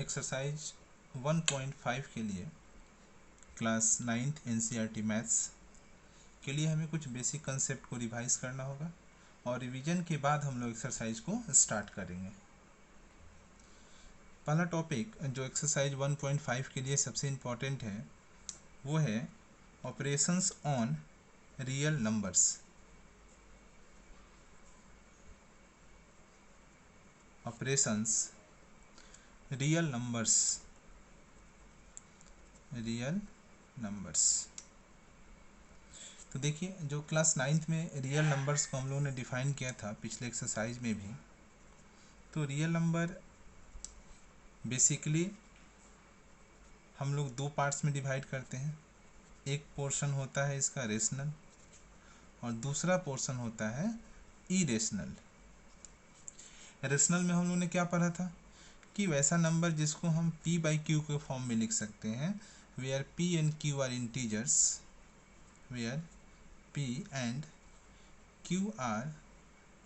Exercise 1.5 के लिए class 9th NCERT maths के लिए हमें कुछ बेसिक कंसेप्ट को रिवाइज करना होगा और रिवीजन के बाद हम लोग एक्सरसाइज को स्टार्ट करेंगे। पहला टॉपिक जो एक्सरसाइज 1.5 के लिए सबसे इम्पॉर्टेंट है वो है operations on real numbers. Operations real numbers. तो देखिए, जो क्लास 9th में रियल नंबर्स को हम लोगों ने डिफाइन किया था पिछले एक्सरसाइज में भी, तो रियल नंबर बेसिकली हम लोग दो पार्ट्स में डिवाइड करते हैं। एक पोर्शन होता है इसका रेशनल और दूसरा पोर्शन होता है इरेशनल। रेशनल में हम लोगों ने क्या पढ़ा था कि वैसा नंबर जिसको हम p बाई क्यू के फॉर्म में लिख सकते हैं, where p and q are integers, where p and q are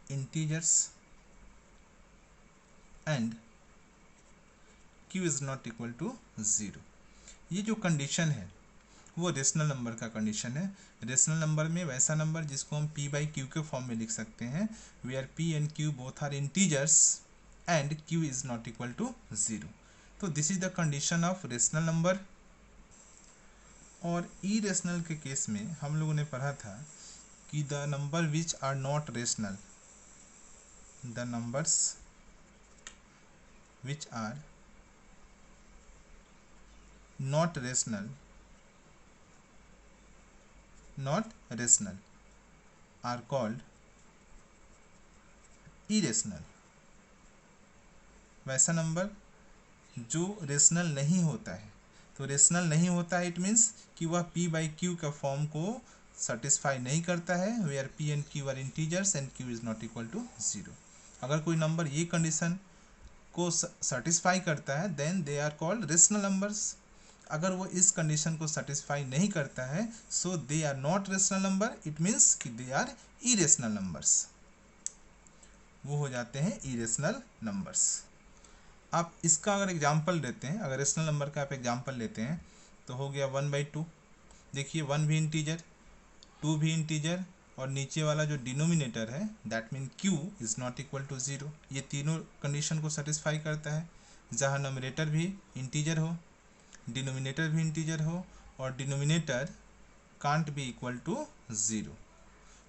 integers and q is not equal to 0। ये जो कंडीशन है वो रेशनल नंबर का कंडीशन है। रेशनल नंबर में वैसा नंबर जिसको हम p बाई क्यू के फॉर्म में लिख सकते हैं, where p and q both are integers and q is not equal to 0। तो this is the condition of rational number. और इरेशनल के केस में हम लोगों ने पढ़ा था कि the number which are not rational, the numbers which are not rational are called irrational। वैसा नंबर जो रेशनल नहीं होता है, तो रेशनल नहीं होता है इट मीन्स कि वह p बाई क्यू का फॉर्म को सेटिस्फाई नहीं करता है, where p and q are integers and q is not equal to 0। अगर कोई नंबर ये कंडीशन को सेटिस्फाई करता है then they are called rational numbers. अगर वो इस कंडीशन को सेटिस्फाई नहीं करता है so they are not rational number, it means कि दे आर इरेशनल नंबर्स, वो हो जाते हैं इरेशनल नंबर्स। आप इसका अगर एग्जांपल लेते हैं, अगर रेशनल नंबर का आप एग्जांपल लेते हैं तो हो गया 1/2। देखिए 1 भी इंटीजर, 2 भी इंटीजर और नीचे वाला जो डिनोमिनेटर है that mean q is not equal to 0। ये तीनों कंडीशन को सेटिस्फाई करता है, जहाँ नंबरेटर भी इंटीजर हो, डिनोमिनेटर भी इंटीजर हो और denominator can't be equal to 0।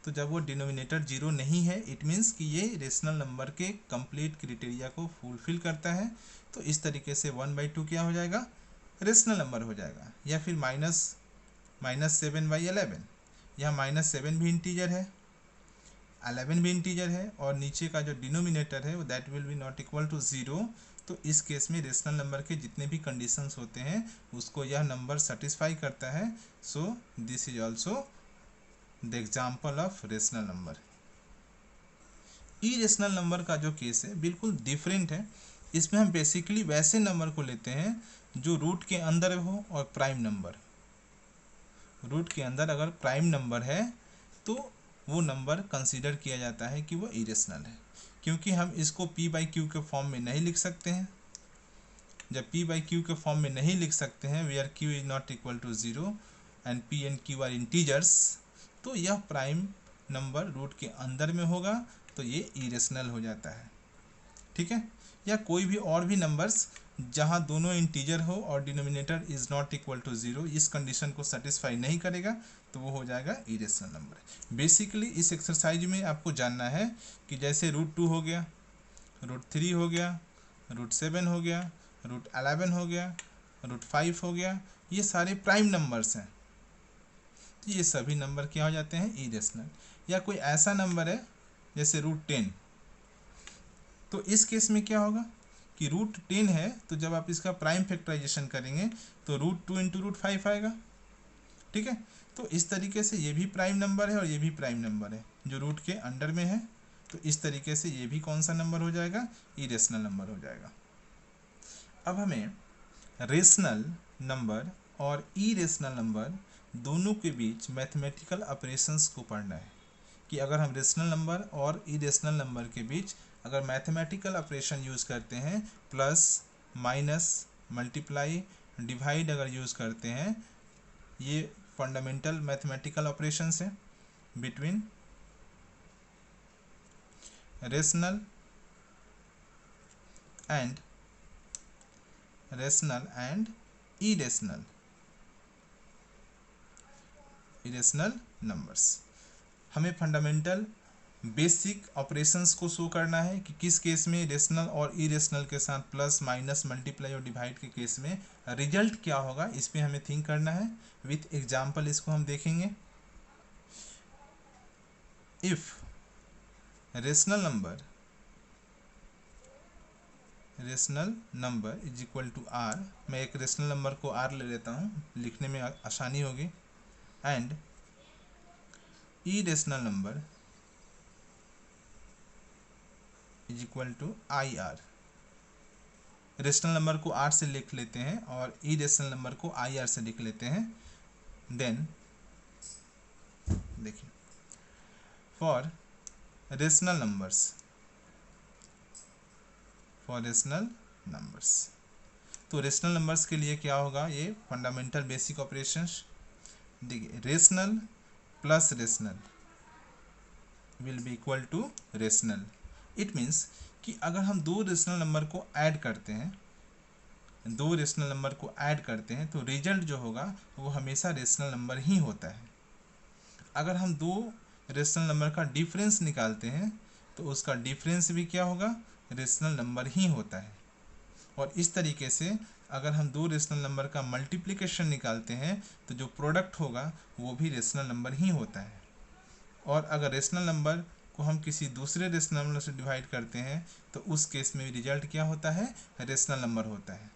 तो जब वो डिनोमिनेटर 0 नहीं है इट मीन्स कि ये रेशनल नंबर के कंप्लीट क्राइटेरिया को फुलफिल करता है। तो इस तरीके से 1/2 क्या हो जाएगा, रेशनल नंबर हो जाएगा। या फिर -7/11, यहाँ -7 भी इंटीजर है, 11 भी इंटीजर है और नीचे का जो डिनोमिनेटर है वो that will be not equal to 0। तो इस केस में रेशनल नंबर के जितने भी कंडीशंस होते हैं उसको यह नंबर सेटिस्फाई करता है। So this is also the example of rational number. Irrational number का जो केस है बिल्कुल डिफरेंट है। इसमें हम बेसिकली वैसे नंबर को लेते हैं जो रूट के अंदर हो और प्राइम नंबर, रूट के अंदर अगर प्राइम नंबर है तो वो नंबर कंसीडर किया जाता है कि वो इरेशनल है, क्योंकि हम इसको p बाई क्यू के फॉर्म में नहीं लिख सकते हैं। जब p बाई क्यू के फॉर्म में नहीं लिख सकते हैं, where q is not equal to 0 and p and q are integers, तो यह प्राइम नंबर रूट के अंदर में होगा, तो ये इरेशनल हो जाता है। ठीक है, या कोई भी और भी नंबर्स जहां दोनों इंटीजर हो और denominator is not equal to 0, इस कंडीशन को सेटिस्फाई नहीं करेगा तो वो हो जाएगा इरेशनल नंबर। बेसिकली इस एक्सरसाइज में आपको जानना है कि जैसे √2 हो गया, √3 हो गया, √7 हो गया, √11 हो गया, √5 हो गया, ये सारे प्राइम नंबर्स हैं। तो ये सभी नंबर क्या हो जाते हैं, इरेशनल। या कोई ऐसा नंबर है जैसे √10, तो इस केस में क्या होगा कि √10 है तो जब आप इसका प्राइम फैक्टराइजेशन करेंगे तो √2 इंटू √5 आएगा। ठीक है, तो इस तरीके से ये भी प्राइम नंबर है और ये भी प्राइम नंबर है जो रूट के अंडर में है। तो इस तरीके से ये भी कौन सा नंबर हो जाएगा, इरेशनल नंबर हो जाएगा। अब हमें रेशनल नंबर और इरेशनल नंबर दोनों के बीच मैथमेटिकल ऑपरेशंस को पढ़ना है कि अगर हम रेशनल नंबर और इरेशनल नंबर के बीच अगर मैथमेटिकल ऑपरेशन यूज़ करते हैं प्लस माइनस मल्टीप्लाई डिवाइड अगर यूज़ करते हैं, ये फंडामेंटल मैथमेटिकल ऑपरेशंस है between rational and irrational numbers. हमें फंडामेंटल बेसिक ऑपरेशंस को शो करना है कि किस केस में रेशनल और इरेशनल के साथ प्लस माइनस मल्टीप्लाई और डिवाइड के केस में रिजल्ट क्या होगा, इस पे हमें थिंक करना है। विथ एग्जांपल इसको हम देखेंगे। If rational number is equal to R, मैं एक रेशनल नंबर को आर ले लेता हूँ, लिखने में आसानी होगी, and irrational number is equal to I R. Rational number को आर से लिख लेते हैं और इरेशनल नंबर को आई आर से लिख लेते हैं। देन देखिए, फॉर रेशनल नंबर्स, तो रेशनल नंबर्स के लिए क्या होगा, ये फंडामेंटल बेसिक ऑपरेशंस। देखिए, rational plus rational will be equal to rational. It means कि अगर हम दो रेशनल नंबर को ऐड करते हैं, तो रिजल्ट जो होगा वो हमेशा रेशनल नंबर ही होता है। अगर हम दो रेशनल नंबर का डिफरेंस निकालते हैं तो उसका डिफरेंस भी क्या होगा, रेशनल नंबर ही होता है। और इस तरीके से अगर हम दो रेशनल नंबर का मल्टीप्लिकेशन निकालते हैं तो जो प्रोडक्ट होगा वो भी रेशनल नंबर ही होता है। और अगर रेशनल नंबर को हम किसी दूसरे रेशनल नंबर से डिवाइड करते हैं तो उस केस में रिजल्ट क्या होता है, रेशनल नंबर होता है।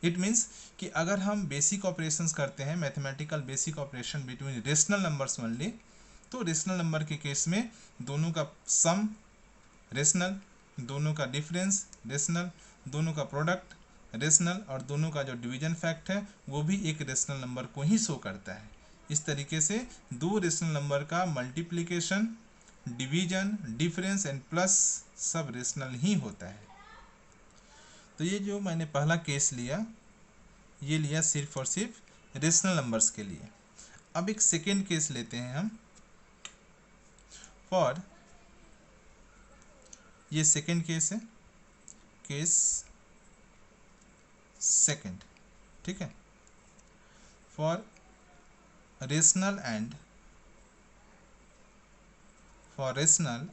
इट मीन्स कि अगर हम बेसिक ऑपरेशंस करते हैं, mathematical basic operation between rational numbers only, तो रेशनल नंबर के केस में दोनों का सम रेशनल, दोनों का डिफरेंस रेशनल, दोनों का प्रोडक्ट रेशनल, और दोनों का जो डिवीजन फैक्ट है वो भी एक रेशनल नंबर को ही शो करता है। इस तरीके से दो रेशनल नंबर का multiplication, division, difference and plus सब रेशनल ही होता है। तो ये जो मैंने पहला केस लिया, ये लिया सिर्फ और सिर्फ रेशनल नंबर्स के लिए। अब एक सेकेंड केस लेते हैं हम। फॉर, ये सेकेंड केस है, केस सेकेंड, ठीक है। For rational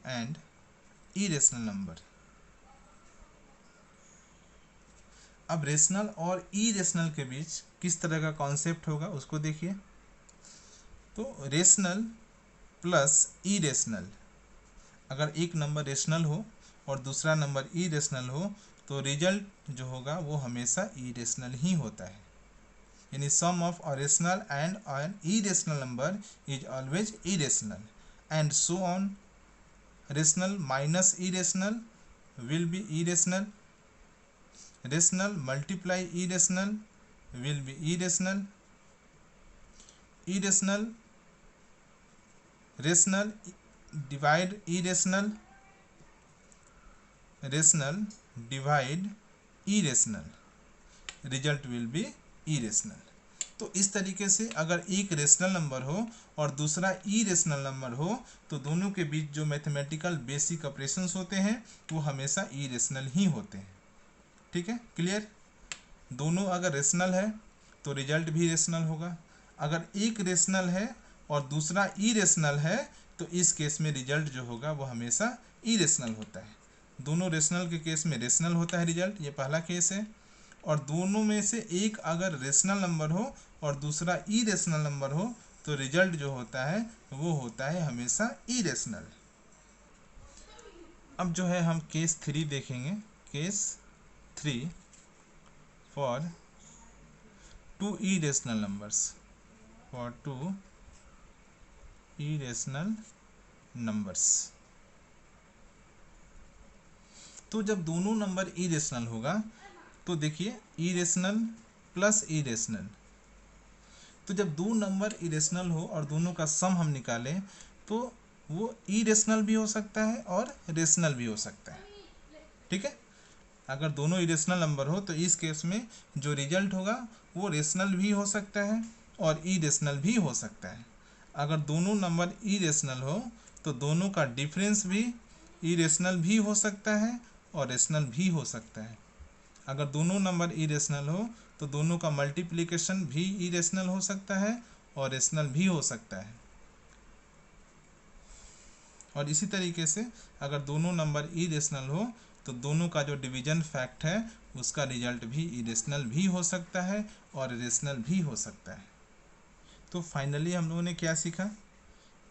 and irrational number. अब रेशनल और इरेशनल के बीच किस तरह का कॉन्सेप्ट होगा उसको देखिए। तो रेशनल प्लस इरेशनल, अगर एक नंबर रेशनल हो और दूसरा नंबर इरेशनल हो तो रिजल्ट जो होगा वो हमेशा इरेशनल ही होता है। यानी sum of a rational and an irrational number is always irrational, and so on. Rational minus irrational will be irrational, rational multiply irrational will be irrational, irrational rational divide irrational, rational divide irrational, result will be irrational. तो इस तरीके से अगर एक rational number हो और दूसरा irrational number हो तो दोनों के बीच जो मैथमेटिकल बेसिक ऑपरेशंस होते हैं वो हमेशा इरेशनल ही होते हैं। ठीक है, क्लियर। दोनों अगर रेशनल है तो रिजल्ट भी रेशनल होगा। अगर एक रेशनल है और दूसरा इरेशनल है तो इस केस में रिजल्ट जो होगा वो हमेशा इरेशनल होता है। दोनों रेशनल के केस में रेशनल होता है रिजल्ट, ये पहला केस है। और दोनों में से एक अगर रेशनल नंबर हो और दूसरा इरेशनल नंबर हो तो रिजल्ट जो होता है वो होता है हमेशा इरेशनल। अब जो है हम केस 3 देखेंगे। Case 3 for two irrational numbers, for two irrational numbers. तो जब दोनों नंबर इरेशनल होगा तो देखिए इरेशनल प्लस इरेशनल, तो जब दो नंबर इरेशनल हो और दोनों का सम हम निकालें तो वो इरेशनल भी हो सकता है और रेशनल भी हो सकता है। ठीक है, अगर दोनों इरेशनल नंबर हो तो इस केस में जो रिजल्ट होगा वो रेशनल भी हो सकता है और इरेशनल भी हो सकता है। अगर दोनों नंबर इरेशनल हो तो दोनों का डिफरेंस भी इरेशनल भी हो सकता है और रेशनल भी हो सकता है। अगर दोनों नंबर इरेशनल हो तो दोनों का मल्टीप्लिकेशन भी इरेशनल हो सकता है और रेशनल भी हो सकता है। और इसी तरीके से अगर दोनों नंबर इरेशनल हो तो दोनों का जो डिवीजन फैक्ट है उसका रिजल्ट भी इरेशनल भी हो सकता है और रेशनल भी हो सकता है। तो फाइनली हम लोगों ने क्या सीखा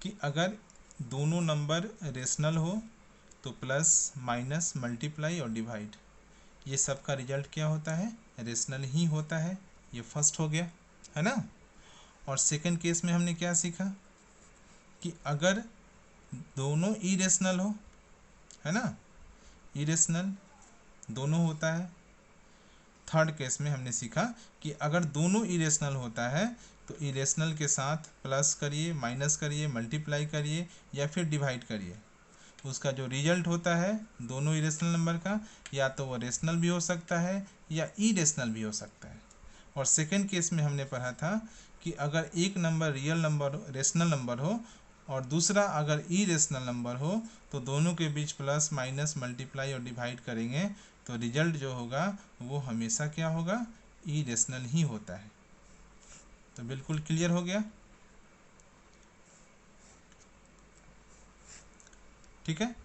कि अगर दोनों नंबर रेशनल हो तो प्लस माइनस मल्टीप्लाई और डिवाइड ये सब का रिजल्ट क्या होता है, रेशनल ही होता है। ये फर्स्ट हो गया है ना। और सेकंड केस में हमने क्या सीखा कि अगर दोनों इरेशनल हो, है ना, इरेशनल दोनों होता है। थर्ड केस में हमने सीखा कि अगर दोनों इरेशनल होता है तो इरेशनल के साथ प्लस करिए, माइनस करिए, मल्टीप्लाई करिए या फिर डिवाइड करिए, उसका जो रिजल्ट होता है दोनों इरेशनल नंबर का या तो वो रेशनल भी हो सकता है या इरेशनल भी हो सकता है। और सेकंड केस में हमने पढ़ा था कि अगर एक number real number rational number हो और दूसरा अगर इरेशनल नंबर हो तो दोनों के बीच प्लस माइनस मल्टीप्लाई और डिवाइड करेंगे तो रिजल्ट जो होगा वो हमेशा क्या होगा, इरेशनल ही होता है। तो बिल्कुल क्लियर हो गया, ठीक है।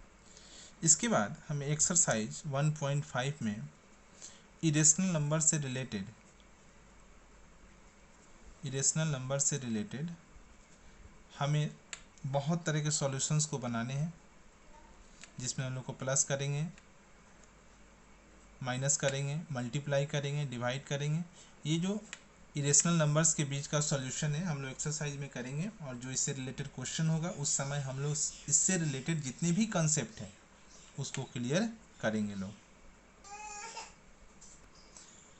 इसके बाद हमें एक्सरसाइज 1.5 में इरेशनल नंबर से रिलेटेड हमें बहुत तरह के सॉल्यूशंस को बनाने हैं जिसमें हम लोग को प्लस करेंगे, माइनस करेंगे, मल्टीप्लाई करेंगे, डिवाइड करेंगे। ये जो इरेशनल नंबर्स के बीच का सॉल्यूशन है हम लोग एक्सरसाइज में करेंगे और जो इससे रिलेटेड क्वेश्चन होगा उस समय हम लोग इससे रिलेटेड जितने भी कंसेप्ट हैं उसको क्लियर करेंगे लोग।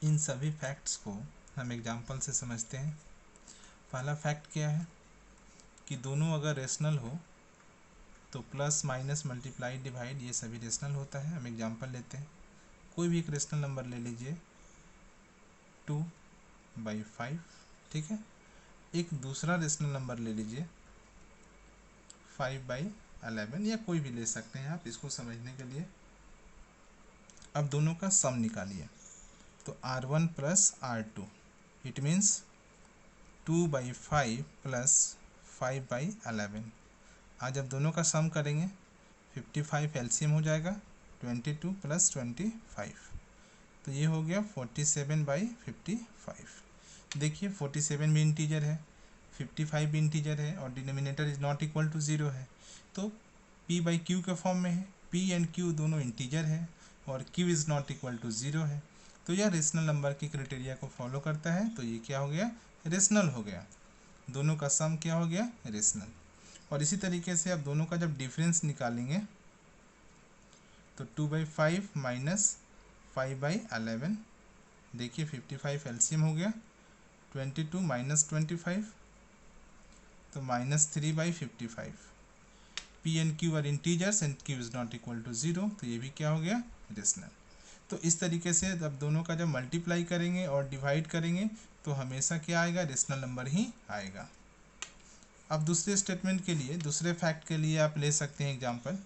इन सभी फैक्ट्स को हम एग्जांपल से समझते हैं। पहला फैक्ट क्या है कि दोनों अगर रेशनल हो तो प्लस माइनस मल्टीप्लाई डिवाइड ये सभी रेशनल होता है। हम एग्जांपल लेते हैं, कोई भी एक रेशनल नंबर ले लीजिए 2/5, ठीक है। एक दूसरा रेशनल नंबर ले लीजिए 5/11 या कोई भी ले सकते हैं आप इसको समझने के लिए। अब दोनों का सम निकालिए तो R1 plus R2 it means 2/5 plus 5/11। आज अब दोनों का सम करेंगे 55 एलसीएम हो जाएगा 22 प्लस 25 तो ये हो गया 47/55। देखिए 47 भी इंटीजर है, 55 भी इंटीजर है और denominator is not equal to 0 है तो p/q के फॉर्म में है। p एंड q दोनों इंटीजर है और q is not equal to 0 है तो यह रेशनल नंबर की क्राइटेरिया को फॉलो करता है। तो ये क्या हो गया, रेशनल हो गया। दोनों का सम क्या हो गया, रेशनल। और इसी तरीके से आप दोनों का जब डिफरेंस निकालेंगे तो 2/5 माइनस 5/11, देखिए 55 एलसीएम हो गया 22 माइनस 25 तो -3/55। p and q are integers and q is not equal to 0 तो ये भी क्या हो गया, रेशनल। तो इस तरीके से जब दोनों का जब मल्टीप्लाई करेंगे और डिवाइड करेंगे तो हमेशा क्या आएगा, रेशनल नंबर ही आएगा। अब दूसरे स्टेटमेंट के लिए, दूसरे फैक्ट के लिए आप ले सकते हैं एग्जांपल,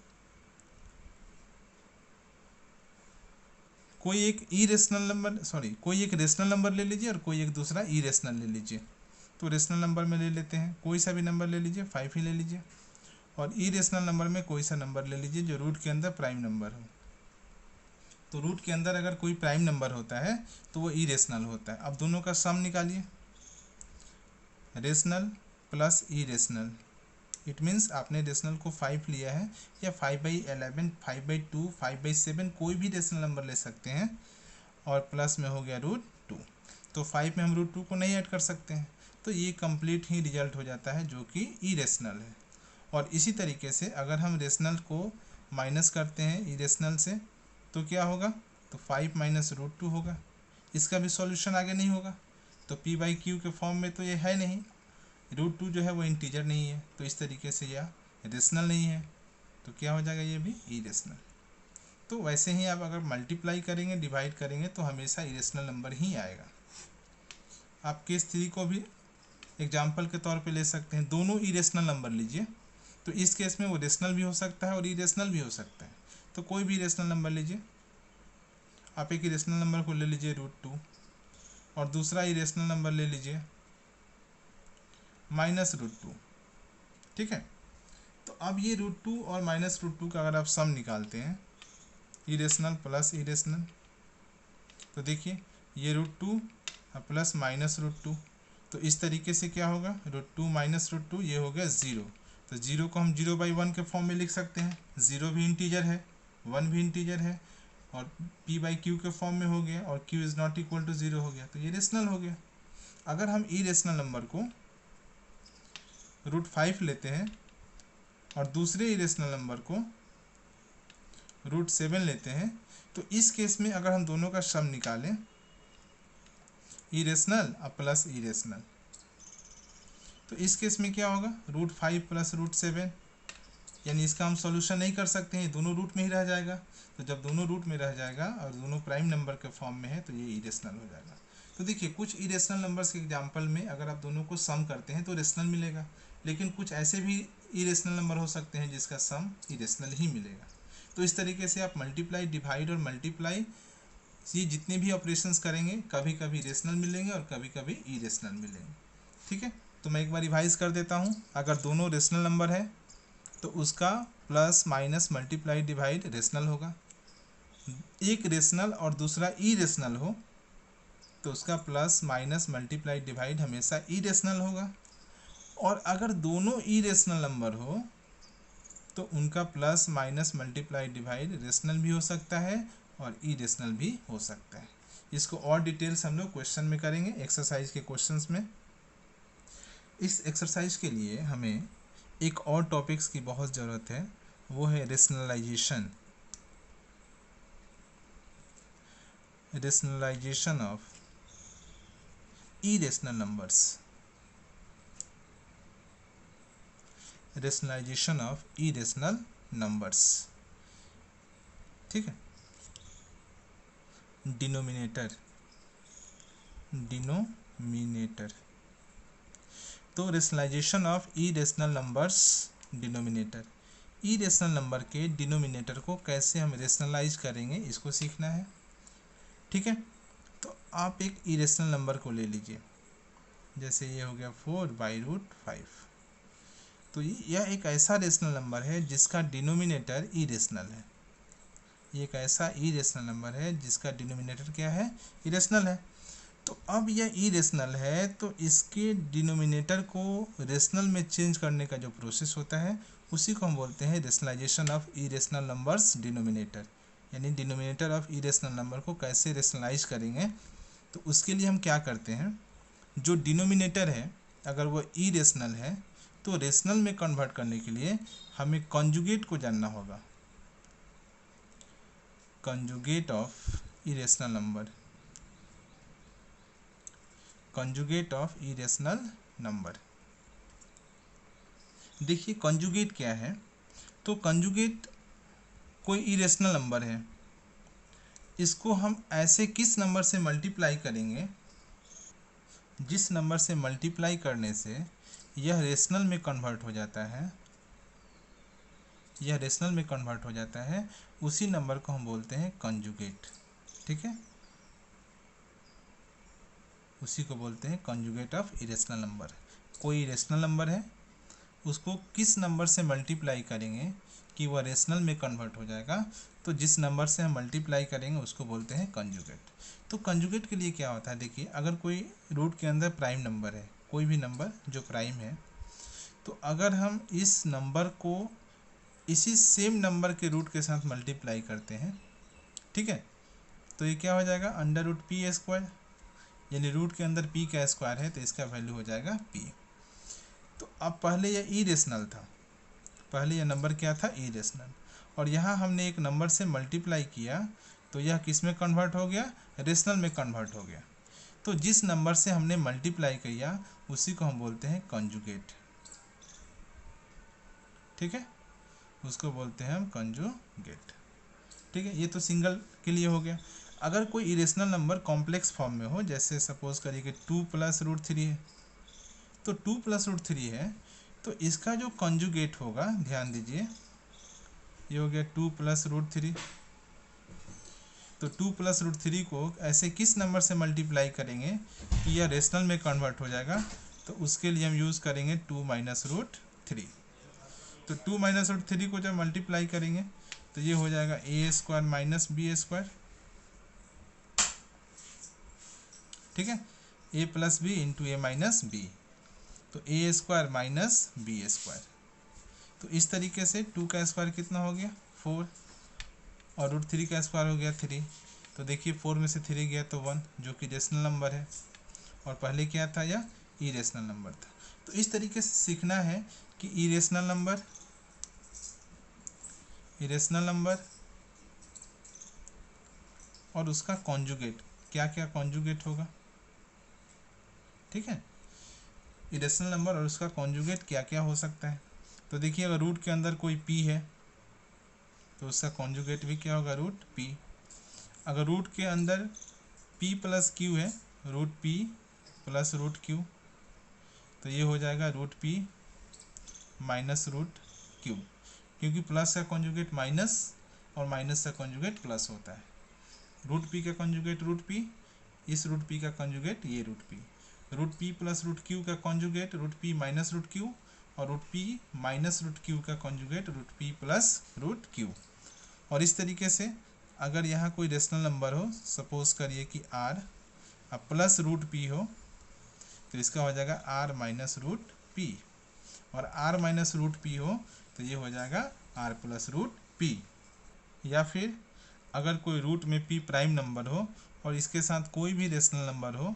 कोई एक रेशनल नंबर ले लीजिए और कोई एक दूसरा इरेशनल ले लीजिए। तो रेशनल नंबर में ले लेते हैं, कोई सा भी नंबर ले लीजिए, 5 ही ले लीजिए। और इरेशनल नंबर में कोई सा नंबर ले लीजिए जो रूट के अंदर प्राइम नंबर हो। तो रूट के अंदर अगर कोई प्राइम नंबर होता है तो वो इरेशनल होता है। अब दोनों का सम निकालिए, rational plus irrational, it means आपने रेशनल को 5 लिया है या 5/11, 5/2, 5/7 कोई भी रेशनल नंबर ले सकते हैं और प्लस में हो गया √2। तो 5 में हम √2 को नहीं ऐड कर सकते हैं तो ये कंप्लीट ही रिजल्ट हो जाता है जो कि इरेशनल है। और इसी तरीके से अगर हम रेशनल को माइनस करते हैं इरेशनल से तो क्या होगा, तो 5 माइनस √2 होगा। इसका भी सॉल्यूशन आगे नहीं होगा तो p/q के फॉर्म में तो ये है नहीं, √2 जो है वो इंटीजर नहीं है तो इस तरीके से यह रेशनल नहीं है तो क्या हो जाएगा, ये भी इरेशनल। तो वैसे ही आप अगर मल्टीप्लाई करेंगे, डिवाइड करेंगे तो हमेशा इरेशनल नंबर ही आएगा। आप केस 3 को भी एग्जाम्पल के तौर पे ले सकते हैं। दोनों इरेशनल नंबर लीजिए, तो इस केस में वो रेशनल भी हो सकता है और इरेशनल भी हो सकता है। तो कोई भी इरेशनल नंबर लीजिए, आप एक इरेशनल नंबर को ले लीजिए √2 और दूसरा इरेशनल नंबर ले लीजिए -√2, ठीक है। तो अब ये √2 और -√2 का अगर आप सम निकालते हैं, इरेशनल प्लस इरेशनल, तो देखिए ये √2 प्लस -√2, तो इस तरीके से क्या होगा, √2 -√2 ये हो गया 0। तो 0 को हम 0/1 के फॉर्म में लिख सकते हैं। 0 भी इंटीजर है, 1 भी इंटीजर है, और p/q के फॉर्म में हो गया, और q is not equal to 0 हो गया, तो ये रेशनल हो गया। अगर हम इरेशनल नंबर को √5 लेते हैं और दूसरे इरेशनल नंबर को √7 लेते हैं, तो इस केस में अगर हम दोनों का सम निकालें, इरेशनल और प्लस इरेशनल, तो इस केस में क्या होगा, √5 प्लस √7, यानी इसका हम सॉल्यूशन नहीं कर सकते हैं, ये दोनों रूट में ही रह जाएगा। तो जब दोनों रूट में रह जाएगा और दोनों प्राइम नंबर के फॉर्म में है, तो ये इरेशनल हो जाएगा। तो देखिए कुछ इरेशनल नंबर्स के एग्जांपल में अगर आप दोनों को सम करते हैं तो रेशनल मिलेगा, लेकिन कुछ ऐसे भी इरेशनल नंबर हो सकते हैं जिसका सम इरेशनल ही मिलेगा। तो इस तरीके से आप मल्टीप्लाई, डिवाइड और मल्टीप्लाई, ये जितने भी ऑपरेशंस करेंगे कभी कभी रेशनल मिलेंगे और कभी कभी इरेशनल मिलेंगे, ठीक है। तो मैं एक बार रिवाइज कर देता हूँ। अगर दोनों रेशनल नंबर है तो उसका plus minus multiply divide rational होगा। एक रेशनल और दूसरा इरेशनल हो तो उसका प्लस माइनस मल्टीप्लाई डिवाइड हमेशा इरेशनल होगा। और अगर दोनों इरेशनल नंबर हो तो उनका plus minus multiply divide rational भी हो सकता है और इरेशनल भी हो सकता है। इसको और डिटेल्स हम लोग क्वेश्चन में करेंगे, एक्सरसाइज के क्वेश्चंस में। इस एक्सरसाइज के लिए हमें एक और टॉपिक्स की बहुत ज़रूरत है, वो है rationalisation. Rationalisation of irrational numbers, rationalisation of irrational numbers, ठीक है। डिनोमिनेटर, डिनोमिनेटर, तो rationalisation of irrational numbers denominator, irrational number के डिनोमिनेटर को कैसे हम रेशनलाइज करेंगे इसको सीखना है, ठीक है। तो आप एक इरेशनल नंबर को ले लीजिए, जैसे ये हो गया 4/√5। तो यह एक ऐसा रेशनल नंबर है जिसका डिनोमिनेटर इरेशनल है। ये एक ऐसा इरेशनल नंबर है जिसका डिनोमिनेटर क्या है, इरेशनल है। तो अब यह इरेशनल है तो इसके डिनोमिनेटर को रेशनल में चेंज करने का जो प्रोसेस होता है उसी को हम बोलते हैं rationalisation of irrational numbers denominator. यानी डिनोमिनेटर ऑफ इरेशनल नंबर को कैसे रेशनलाइज करेंगे, तो उसके लिए हम क्या करते हैं, जो डिनोमिनेटर है अगर वो इरेशनल है तो रेशनल में कन्वर्ट करने के लिए हमें कॉन्जुगेट को जानना होगा। Conjugate of irrational number, conjugate of irrational number. देखिए कॉन्जुगेट क्या है, तो कॉन्जुगेट कोई इरेशनल नंबर है, इसको हम ऐसे किस नंबर से मल्टीप्लाई करेंगे जिस नंबर से मल्टीप्लाई करने से यह रेशनल में कन्वर्ट हो जाता है, यह रेशनल में कन्वर्ट हो जाता है, उसी नंबर को हम बोलते हैं कॉन्जुगेट, ठीक है। उसी को बोलते हैं कॉन्जुगेट ऑफ इरेशनल नंबर। कोई इरेशनल नंबर है, उसको किस नंबर से मल्टीप्लाई करेंगे कि वह रेशनल में कन्वर्ट हो जाएगा, तो जिस नंबर से हम मल्टीप्लाई करेंगे उसको बोलते हैं कॉन्जुगेट। तो कॉन्जुगेट के लिए क्या होता है, देखिए अगर कोई रूट के अंदर प्राइम नंबर है, कोई भी नंबर जो प्राइम है, तो अगर हम इस नंबर को इसी सेम नंबर के रूट के साथ मल्टीप्लाई करते हैं, ठीक है, तो ये क्या हो जाएगा, √p², यानी रूट के अंदर p का स्क्वायर है तो इसका वैल्यू हो जाएगा p। तो अब पहले यह इरेशनल था, पहले यह नंबर क्या था, इरेशनल, और यहाँ हमने एक नंबर से मल्टीप्लाई किया तो यह किस में कन्वर्ट हो गया, रेशनल में कन्वर्ट हो गया। तो जिस नंबर से हमने मल्टीप्लाई किया उसी को हम बोलते हैं कॉन्जुगेट, ठीक है, उसको बोलते हैं हम कॉन्जुगेट, ठीक है, ये तो सिंगल के लिए हो गया। अगर कोई इरेशनल नंबर कॉम्प्लेक्स फॉर्म में हो, जैसे सपोज करिए कि 2+√3 है, तो 2+√3 है, तो इसका जो कॉन्जुगेट होगा, ध्यान दीजिए, ये हो गया 2+√3। तो 2+√3 को ऐसे किस नंबर से मल्टीप्लाई करेंगे कि यह रेशनल में कन्वर्ट हो जाएगा, तो उसके लिए हम यूज़ करेंगे 2-√3। तो 2-√3 को जब मल्टीप्लाई करेंगे तो ये हो जाएगा a² - b², ठीक है, a+b इंटू a-b, तो a² - b²। तो इस तरीके से 2 का स्क्वायर कितना हो गया 4, और √3 का स्क्वायर हो गया 3। तो देखिए 4 में से 3 गया तो 1, जो कि रेशनल नंबर है, और पहले क्या था, यह इरेशनल नंबर था। तो इस तरीके से सीखना है कि इरेशनल नंबर और उसका कॉन्जुगेट, क्या क्या कॉन्जुगेट होगा, ठीक है, इरेशनल नंबर और उसका कॉन्जुगेट क्या क्या हो सकता है। तो देखिए अगर रूट के अंदर कोई p है तो उसका कॉन्जुगेट भी क्या होगा, √p। अगर रूट के अंदर p + q है, √p + √q, तो ये हो जाएगा √p - √q, क्योंकि प्लस का कॉन्जुगेट माइनस और माइनस का कॉन्जुगेट प्लस होता है। √p का कॉन्जुगेट √p, इस √p का कॉन्जुगेट ये √p, √p + √q का कॉन्जुगेट √p - √q, और √p - √q का कॉन्जुगेट √p + √q। और इस तरीके से अगर यहाँ कोई रेशनल नंबर हो, सपोज करिए कि r, अब प्लस √p हो, तो इसका हो जाएगा r - √p, और r - √p हो तो ये हो जाएगा r + √p। या फिर अगर कोई रूट में p प्राइम नंबर हो और इसके साथ कोई भी रेशनल नंबर हो,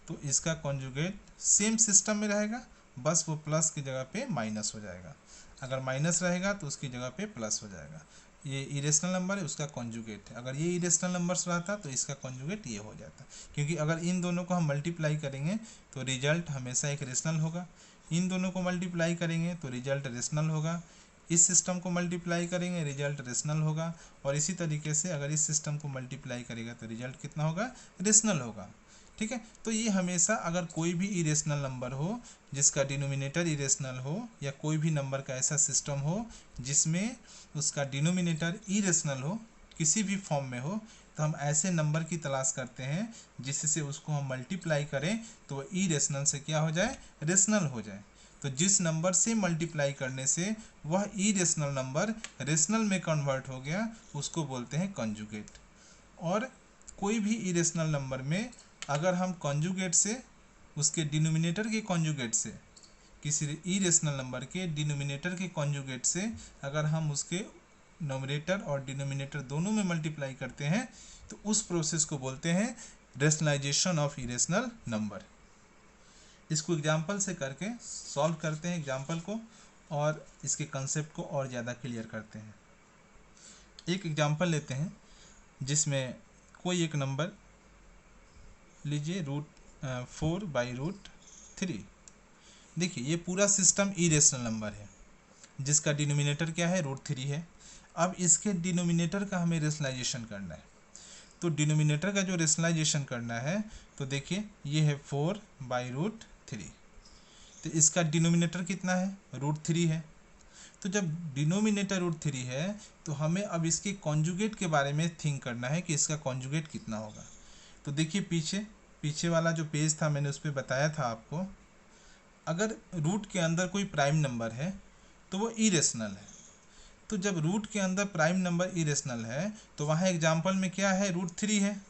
तो इसका कॉन्जुगेट सेम सिस्टम में रहेगा, बस वो प्लस की जगह पे माइनस हो जाएगा। अगर माइनस रहेगा तो उसकी जगह पे प्लस हो जाएगा। ये इरेशनल नंबर है, उसका कॉन्जुगेट है। अगर ये इरेशनल नंबर्स रहता तो इसका कॉन्जुगेट ये हो जाता, क्योंकि अगर इन दोनों को हम मल्टीप्लाई करेंगे तो रिजल्ट हमेशा एक रेशनल होगा, इन दोनों को मल्टीप्लाई करेंगे तो रिजल्ट रेशनल होगा, इस सिस्टम को मल्टीप्लाई करेंगे रिजल्ट रेशनल होगा, और इसी तरीके से अगर इस सिस्टम को मल्टीप्लाई करेगा तो रिजल्ट कितना होगा, रेशनल होगा, ठीक है। तो ये हमेशा अगर कोई भी इरेशनल नंबर हो जिसका डिनोमिनेटर इरेशनल हो, या कोई भी नंबर का ऐसा सिस्टम हो जिसमें उसका डिनोमिनेटर इरेशनल हो, किसी भी फॉर्म में हो, तो हम ऐसे नंबर की तलाश करते हैं जिससे उसको हम मल्टीप्लाई करें तो वह इरेशनल से क्या हो जाए, रेशनल हो जाए। तो जिस नंबर से मल्टीप्लाई करने से वह इरेशनल नंबर रेशनल में कन्वर्ट हो गया, उसको बोलते हैं कॉन्जुगेट। और कोई भी इरेशनल नंबर में अगर हम कॉन्जुगेट से, उसके डिनोमिनेटर के कॉन्जुगेट से, किसी इरेशनल नंबर के डिनोमिनेटर के कॉन्जुगेट से अगर हम उसके नोमिनेटर और डिनोमिनेटर दोनों में मल्टीप्लाई करते हैं, तो उस प्रोसेस को बोलते हैं रेशनलाइजेशन ऑफ इरेशनल नंबर। इसको एग्जाम्पल से करके सॉल्व करते हैं एग्जाम्पल को, और इसके कंसेप्ट को और ज़्यादा क्लियर करते हैं। एक एग्जाम्पल लेते हैं जिसमें कोई एक नंबर लीजिए √4/√3। देखिए ये पूरा सिस्टम इरेशनल नंबर है जिसका डिनोमिनेटर क्या है, √3 है। अब इसके डिनोमिनेटर का हमें रेशनलाइजेशन करना है। तो डिनोमिनेटर का जो रेशनलाइजेशन करना है, तो देखिए ये है 4/√3, तो इसका डिनोमिनेटर कितना है, √3 है। तो जब डिनोमिनेटर √3 है तो हमें अब इसके कॉन्जुगेट के बारे में थिंक करना है कि इसका कॉन्जुगेट कितना होगा। तो देखिए पीछे वाला जो पेज था मैंने उस पर बताया था आपको, अगर रूट के अंदर कोई प्राइम नंबर है तो वो इरेशनल है। तो जब रूट के अंदर प्राइम नंबर इरेशनल है तो वहाँ एग्जाम्पल में क्या है, √3 है,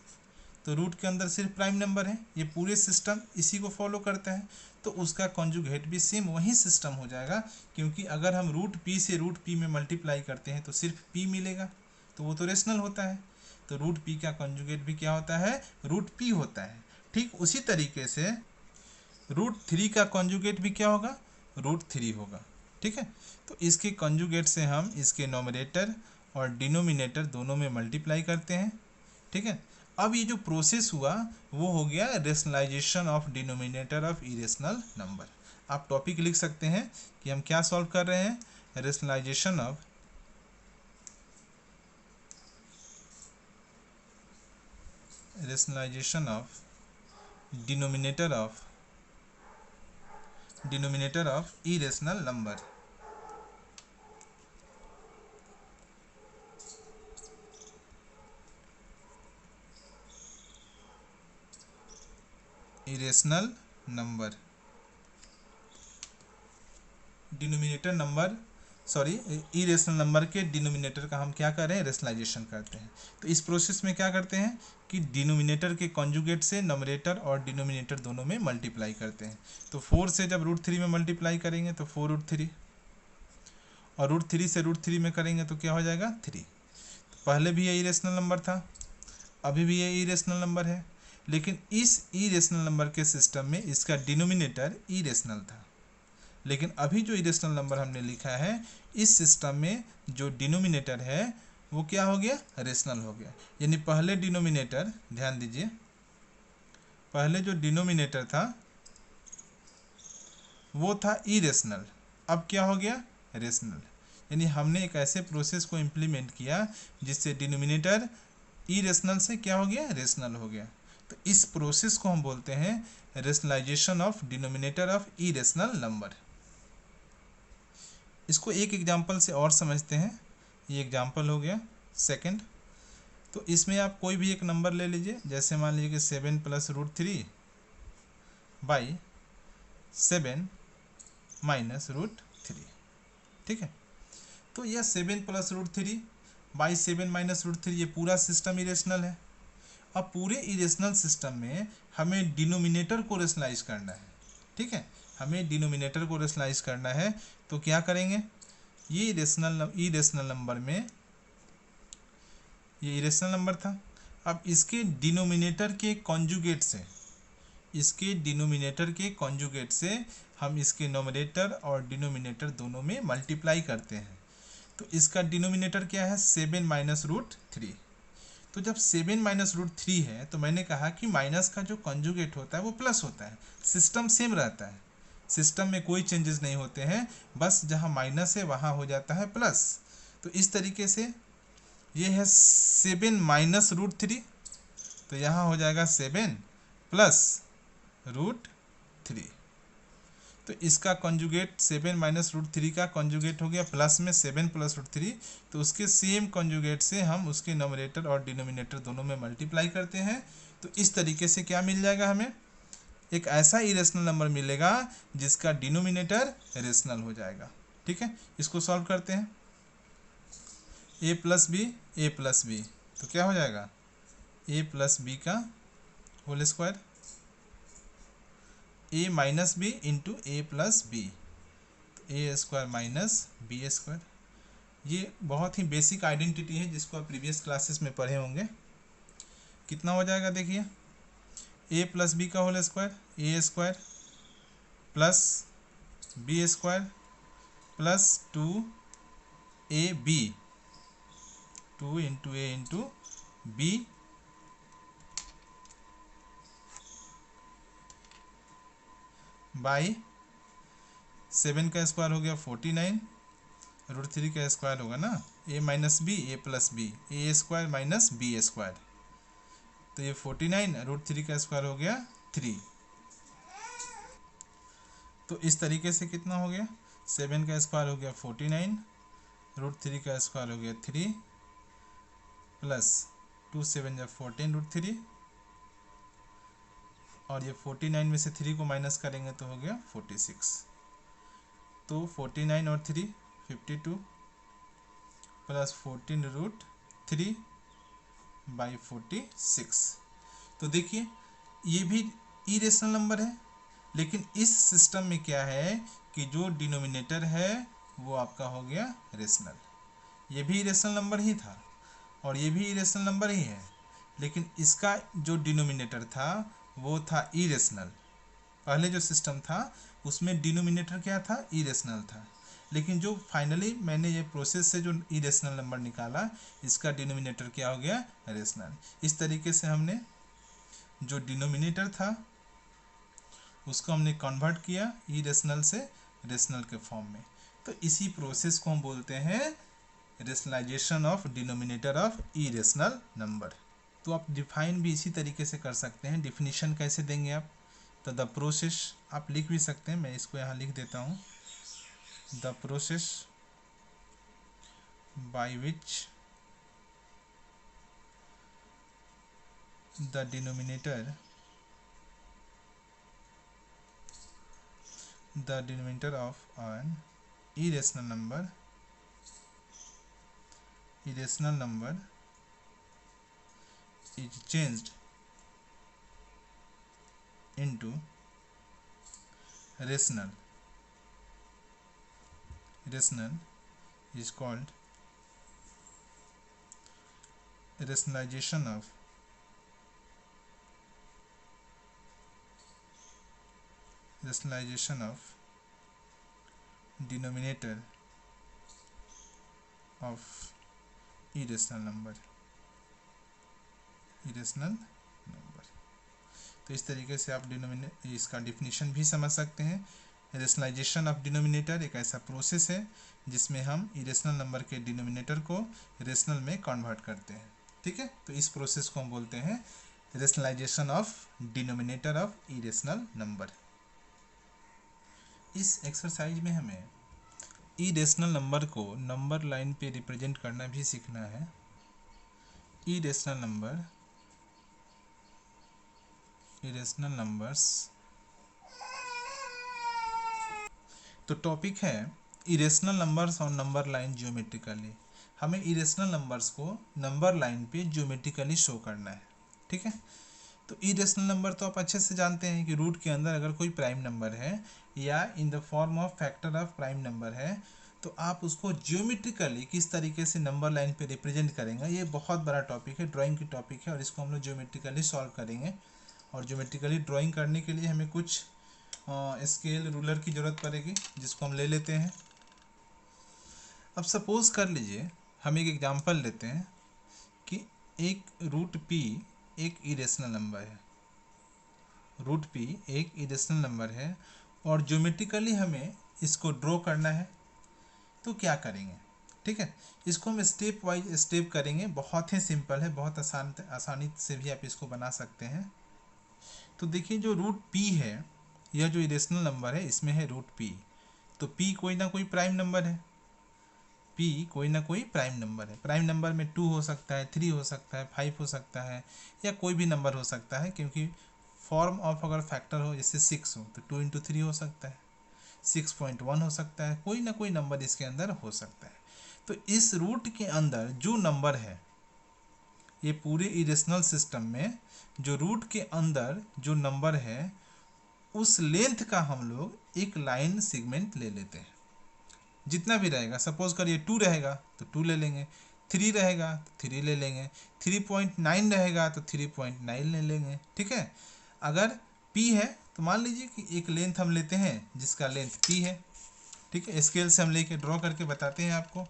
तो रूट के अंदर सिर्फ प्राइम नंबर है, ये पूरे सिस्टम इसी को फॉलो करते हैं, तो उसका कॉन्जुगेट भी सेम वही सिस्टम हो जाएगा। क्योंकि अगर हम √p से √p में मल्टीप्लाई करते हैं तो सिर्फ p मिलेगा, तो वो तो रेशनल होता है। तो √p का कॉन्जुगेट भी क्या होता है, √p होता है। ठीक उसी तरीके से √3 का कॉन्जुगेट भी क्या होगा, √3 होगा, ठीक है। तो इसके कॉन्जुगेट से हम इसके नोमिनेटर और डिनोमिनेटर दोनों में मल्टीप्लाई करते हैं, ठीक है। अब ये जो प्रोसेस हुआ वो हो गया rationalisation of denominator of irrational number. आप टॉपिक लिख सकते हैं कि हम क्या सॉल्व कर रहे हैं, rationalisation of rationalisation of denominator of irrational number. Irrational number, denominator number, sorry, irrational number के डिनोमिनेटर का हम क्या कर रहे हैं, रेशनलाइजेशन करते हैं। तो इस प्रोसेस में क्या करते हैं कि डिनोमिनेटर के कॉन्जुगेट से नोमिनेटर और डिनोमिनेटर दोनों में मल्टीप्लाई करते हैं। तो 4 से जब √3 में मल्टीप्लाई करेंगे तो 4√3, और √3 से √3 में करेंगे तो क्या हो जाएगा 3। तो पहले भी ये इरेशनल नंबर था, अभी भी ये इरेशनल नंबर है, लेकिन इस इरेशनल नंबर के सिस्टम में इसका डिनोमिनेटर इरेशनल था। लेकिन अभी जो इरेशनल नंबर हमने लिखा है, इस सिस्टम में जो डिनोमिनेटर है वो क्या हो गया, रेशनल हो गया। यानी पहले डिनोमिनेटर, ध्यान दीजिए, पहले जो डिनोमिनेटर था वो था इरेशनल, अब क्या हो गया, रेशनल। यानी हमने एक ऐसे प्रोसेस को इम्प्लीमेंट किया जिससे डिनोमिनेटर इरेशनल से क्या हो गया, रेशनल हो गया। तो इस प्रोसेस को हम बोलते हैं rationalisation of denominator of irrational number. इसको एक एग्जांपल से और समझते हैं। ये एग्जांपल हो गया सेकंड। तो इसमें आप कोई भी एक नंबर ले लीजिए, जैसे मान लीजिए कि 7 + √3 बाई 7 - √3, ठीक है। तो यह 7 + √3 बाई 7 - √3, ये पूरा सिस्टम इरेशनल है। अब पूरे इरेशनल सिस्टम में हमें डिनोमिनेटर को रेशनलाइज करना है, ठीक है, हमें डिनोमिनेटर को रेशनलाइज करना है। तो क्या करेंगे, ये इरेशनल नंबर में, ये इरेशनल नंबर था, अब इसके डिनोमिनेटर के कॉन्जुगेट से, इसके डिनोमिनेटर के कॉन्जुगेट से हम इसके नोमिनेटर और डिनोमिनेटर दोनों में मल्टीप्लाई करते हैं। तो इसका डिनोमिनेटर क्या है, 7 - √3। तो जब 7 - √3 है तो मैंने कहा कि माइनस का जो कॉन्जुगेट होता है वो प्लस होता है, सिस्टम सेम रहता है, सिस्टम में कोई चेंजेस नहीं होते हैं, बस जहाँ माइनस है वहाँ हो जाता है प्लस। तो इस तरीके से ये है 7 - √3, तो यहाँ हो जाएगा 7 + √3। तो इसका कॉन्जुगेट 7 - √3 का कॉन्जुगेट हो गया प्लस में 7 + √3। तो उसके सेम कॉन्जुगेट से हम उसके नोमिनेटर और डिनोमिनेटर दोनों में मल्टीप्लाई करते हैं। तो इस तरीके से क्या मिल जाएगा, हमें एक ऐसा इरेशनल नंबर मिलेगा जिसका डिनोमिनेटर रेशनल हो जाएगा, ठीक है। इसको सॉल्व करते हैं, a + b, तो क्या हो जाएगा, a + b का whole square, a - b into a + b, a² - b²। ये बहुत ही बेसिक आइडेंटिटी है जिसको आप प्रीवियस क्लासेस में पढ़े होंगे। कितना हो जाएगा, देखिए, a + b का whole square, a² + b² + 2ab, 2 × a × b by 7 का स्क्वायर हो गया 49, √3 का स्क्वायर होगा ना, a - b, a + b, a² - b²। तो ये 49, √3 का स्क्वायर हो गया 3। तो इस तरीके से कितना हो गया, 7 का स्क्वायर हो गया 49, √3 का स्क्वायर हो गया 3, प्लस 2 × 7 = 14 √3, और ये 49 में से 3 को माइनस करेंगे तो हो गया 46। तो 49 और 3 52 प्लस 14 √3 बाई 46। तो देखिए ये भी इरेशनल नंबर है, लेकिन इस सिस्टम में क्या है कि जो डिनोमिनेटर है वो आपका हो गया रेशनल। ये भी इरेशनल नंबर ही था और ये भी इरेशनल नंबर ही है, लेकिन इसका जो डिनोमिनेटर था वो था इरेशनल। पहले जो सिस्टम था उसमें डिनोमिनेटर क्या था, इरेशनल था, लेकिन जो फाइनली मैंने ये प्रोसेस से जो इरेशनल नंबर निकाला, इसका डिनोमिनेटर क्या हो गया, रेशनल। इस तरीके से हमने जो डिनोमिनेटर था उसको हमने कन्वर्ट किया इरेशनल से रेशनल के फॉर्म में। तो इसी प्रोसेस को हम बोलते हैं rationalisation of denominator of irrational number. तो आप डिफाइन भी इसी तरीके से कर सकते हैं। डिफिनीशन कैसे देंगे आप, तो द प्रोसेस आप लिख भी सकते हैं, मैं इसको यहाँ लिख देता हूँ, the process by which the denominator of an irrational number is changed into rational is called rationalization of denominator of irrational number। तो इस तरीके से आप इसका डिफिनीशन भी समझ सकते हैं। रेशनलाइजेशन ऑफ डिनोमिनेटर एक ऐसा प्रोसेस है जिसमें हम इरेशनल नंबर के डिनोमिनेटर को रेशनल में कन्वर्ट करते हैं। ठीक है, तो इस प्रोसेस को हम बोलते हैं rationalisation of denominator of irrational number. इस एक्सरसाइज में हमें इरेशनल नंबर को नंबर लाइन पे रिप्रेजेंट करना भी सीखना है। इरेशनल नंबर्स, तो टॉपिक है इरेशनल नंबर्स और नंबर लाइन ज्योमेट्रिकली। हमें इरेशनल नंबर्स को नंबर लाइन पे ज्योमेट्रिकली शो करना है। ठीक है, तो इरेशनल नंबर तो आप अच्छे से जानते हैं कि रूट के अंदर अगर कोई प्राइम नंबर है या in the form of factor of prime number है, तो आप उसको ज्योमेट्रिकली किस तरीके से नंबर लाइन पे रिप्रेजेंट करेंगे, ये बहुत बड़ा टॉपिक है, ड्राइंग की टॉपिक है, और इसको हम लोग ज्योमेट्रिकली सॉल्व करेंगे। और ज्योमेट्रिकली ड्राइंग करने के लिए हमें कुछ स्केल रूलर की ज़रूरत पड़ेगी, जिसको हम ले लेते हैं। अब सपोज कर लीजिए हम एक एग्जांपल लेते हैं कि एक रूट पी एक इरेशनल नंबर है, रूट पी एक इरेशनल नंबर है और ज्योमेट्रिकली हमें इसको ड्रॉ करना है। तो क्या करेंगे, ठीक है, इसको हम स्टेप वाइज स्टेप करेंगे। बहुत ही सिंपल है, बहुत आसानी से भी आप इसको बना सकते हैं। तो देखिए जो रूट पी है, यह जो इरेशनल नंबर है इसमें है रूट पी, तो पी कोई ना कोई प्राइम नंबर है, पी कोई ना कोई प्राइम नंबर है। प्राइम नंबर में 2 हो सकता है, 3 हो सकता है, 5 हो सकता है, या कोई भी नंबर हो सकता है, क्योंकि फॉर्म ऑफ अगर फैक्टर हो जैसे 6 हो तो 2 इंटू 3 हो सकता है, 6.1 हो सकता है, कोई ना कोई नंबर इसके अंदर हो सकता है। तो इस रूट के अंदर जो नंबर है, ये पूरे इरेशनल सिस्टम में जो रूट के अंदर जो नंबर है उस लेंथ का हम लोग एक लाइन सेगमेंट ले लेते हैं। जितना भी रहेगा, सपोज करिए 2 रहेगा तो 2 ले लेंगे, 3 रहेगा तो 3 ले लेंगे, 3.9 रहेगा तो 3.9 ले लेंगे। ठीक है, अगर p है तो मान लीजिए कि एक लेंथ हम लेते हैं जिसका लेंथ p है। ठीक है, स्केल से हम लेके ड्रॉ करके बताते हैं आपको।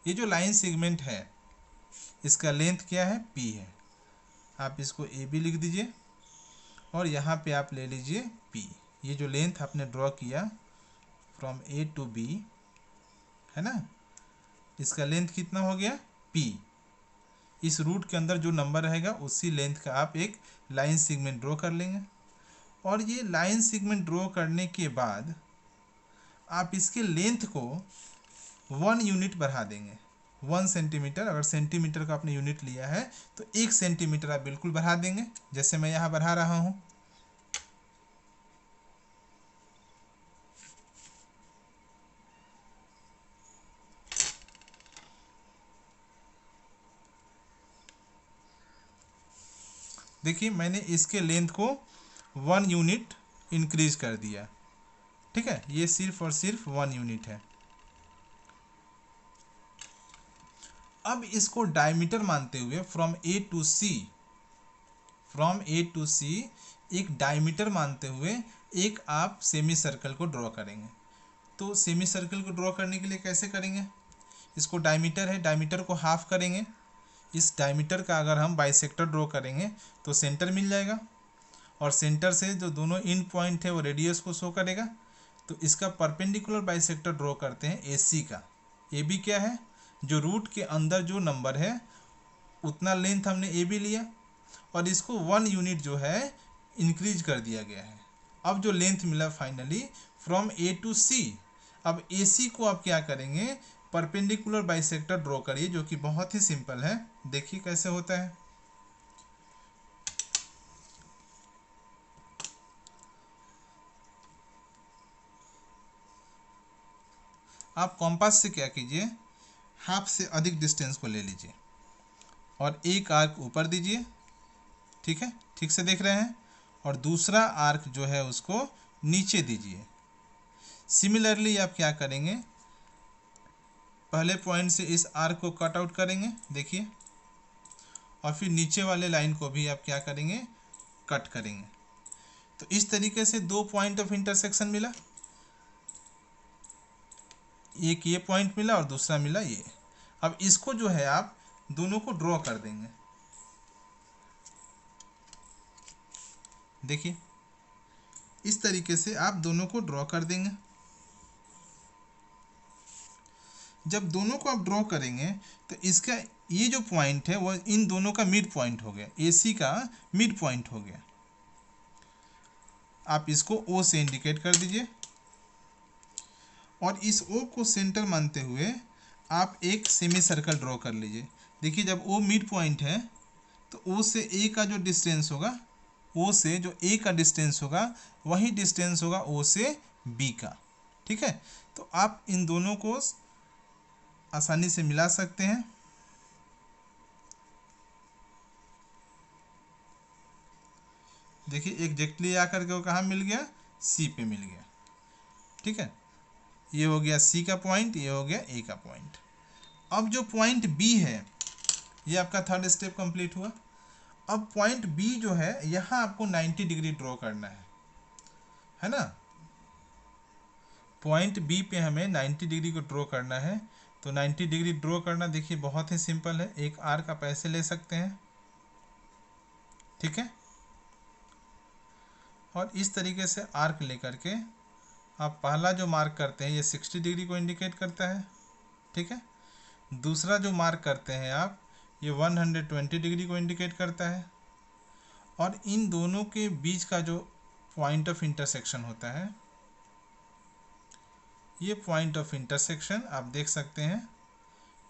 ये जो लाइन सेगमेंट है इसका लेंथ क्या है, p है। आप इसको ए बी लिख दीजिए और यहाँ पे आप ले लीजिए p। ये जो लेंथ आपने ड्रॉ किया फ्रॉम ए टू बी है ना, इसका लेंथ कितना हो गया, p। इस रूट के अंदर जो नंबर रहेगा उसी लेंथ का आप एक लाइन सेगमेंट ड्रॉ कर लेंगे। और ये लाइन सेगमेंट ड्रॉ करने के बाद आप इसके लेंथ को 1 यूनिट बढ़ा देंगे, 1 सेंटीमीटर। अगर सेंटीमीटर का आपने यूनिट लिया है तो 1 सेंटीमीटर आप बिल्कुल बढ़ा देंगे, जैसे मैं यहाँ बढ़ा रहा हूँ। देखिए मैंने इसके लेंथ को 1 यूनिट इंक्रीज कर दिया। ठीक है, ये सिर्फ और सिर्फ 1 यूनिट है। अब इसको डायमीटर मानते हुए फ्रॉम ए टू सी एक डायमीटर मानते हुए एक आप सेमी सर्कल को ड्रॉ करेंगे। तो सेमी सर्कल को ड्रॉ करने के लिए कैसे करेंगे, इसको डायमीटर है, डायमीटर को हाफ करेंगे। इस डायमीटर का अगर हम बाइसेक्टर ड्रॉ करेंगे तो सेंटर मिल जाएगा, और सेंटर से जो दोनों इन पॉइंट है वो रेडियस को शो करेगा। तो इसका परपेंडिकुलर बाइसेक्टर ड्रॉ करते हैं AC का। AB क्या है, जो रूट के अंदर जो नंबर है उतना लेंथ हमने AB लिया और इसको 1 यूनिट जो है इंक्रीज कर दिया गया है। अब जो लेंथ मिला finally from A to C। अब AC को आप क्या करेंगे, परपेंडिकुलर बाइसेक्टर ड्रॉ करिए, जो कि बहुत ही सिंपल है। देखिए कैसे होता है। आप कॉम्पास से क्या कीजिए, हाफ से अधिक डिस्टेंस को ले लीजिए और एक आर्क ऊपर दीजिए, ठीक है, ठीक से देख रहे हैं, और दूसरा आर्क जो है उसको नीचे दीजिए। सिमिलरली आप क्या करेंगे, पहले पॉइंट से इस आर्क को कट आउट करेंगे, देखिए, और फिर नीचे वाले लाइन को भी आप क्या करेंगे, कट करेंगे। तो इस तरीके से दो पॉइंट ऑफ इंटरसेक्शन मिला, एक ये पॉइंट मिला और दूसरा मिला ये। अब इसको जो है आप दोनों को ड्रॉ कर देंगे। देखिए इस तरीके से आप दोनों को ड्रॉ कर देंगे। जब दोनों को आप ड्रॉ करेंगे तो इसका ये जो पॉइंट है वो इन दोनों का मिड पॉइंट हो गया, AC का मिड पॉइंट हो गया। आप इसको O से इंडिकेट कर दीजिए और इस O को सेंटर मानते हुए आप एक सेमी सर्कल ड्रॉ कर लीजिए। देखिए जब O मिड पॉइंट है तो O से A का जो डिस्टेंस होगा, O से जो A का डिस्टेंस होगा वही डिस्टेंस होगा O से B का, ठीक है। तो आप इन दोनों को आसानी से मिला सकते हैं। देखिए एग्जैक्टली आकर के वो कहाँ मिल गया, C पे मिल गया, ठीक है। ये हो गया C का पॉइंट, ये हो गया A का पॉइंट। अब जो पॉइंट B है ये आपका थर्ड स्टेप कंप्लीट हुआ। अब पॉइंट B जो है यहाँ आपको 90 डिग्री ड्रॉ करना है ना। पॉइंट B पे हमें 90 डिग्री को ड्रॉ करना है। तो 90 डिग्री ड्रॉ करना देखिए बहुत ही सिंपल है, एक आर्क आप ऐसे ले सकते हैं, ठीक है। और इस तरीके से आर्क लेकर के आप पहला जो मार्क करते हैं ये 60 डिग्री को इंडिकेट करता है, ठीक है। दूसरा जो मार्क करते हैं आप ये 120 डिग्री को इंडिकेट करता है। और इन दोनों के बीच का जो पॉइंट ऑफ इंटरसेक्शन होता है, ये पॉइंट ऑफ इंटरसेक्शन आप देख सकते हैं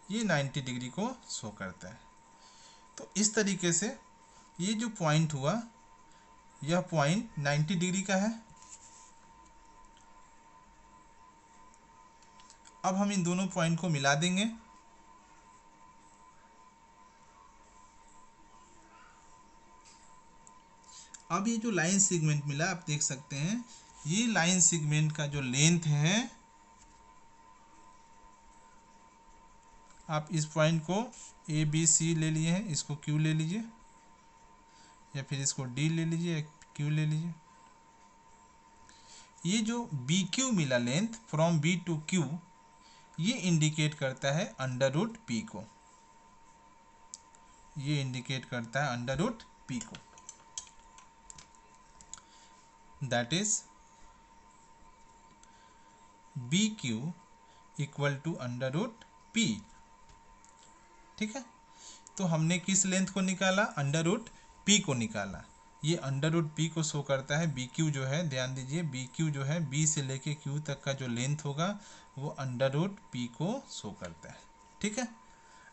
ये 90 डिग्री को शो करता है। तो इस तरीके से ये जो पॉइंट हुआ यह पॉइंट 90 डिग्री का है। अब हम इन दोनों पॉइंट को मिला देंगे। अब ये जो लाइन सेगमेंट मिला आप देख सकते हैं, ये लाइन सेगमेंट का जो लेंथ है, आप इस पॉइंट को ABC ले लिए हैं, इसको Q ले लीजिए, या फिर इसको D ले लीजिए, Q ले लीजिए। ये जो BQ मिला length from B to Q, ये इंडिकेट करता है √P को, ये इंडिकेट करता है √P को, that is BQ equal to √P, ठीक है। तो हमने किस लेंथ को निकाला, √P को निकाला। ये √P को शो करता है। BQ जो है, ध्यान दीजिए, BQ जो है B से लेके Q तक का जो लेंथ होगा वो √P को शो करता है, ठीक है।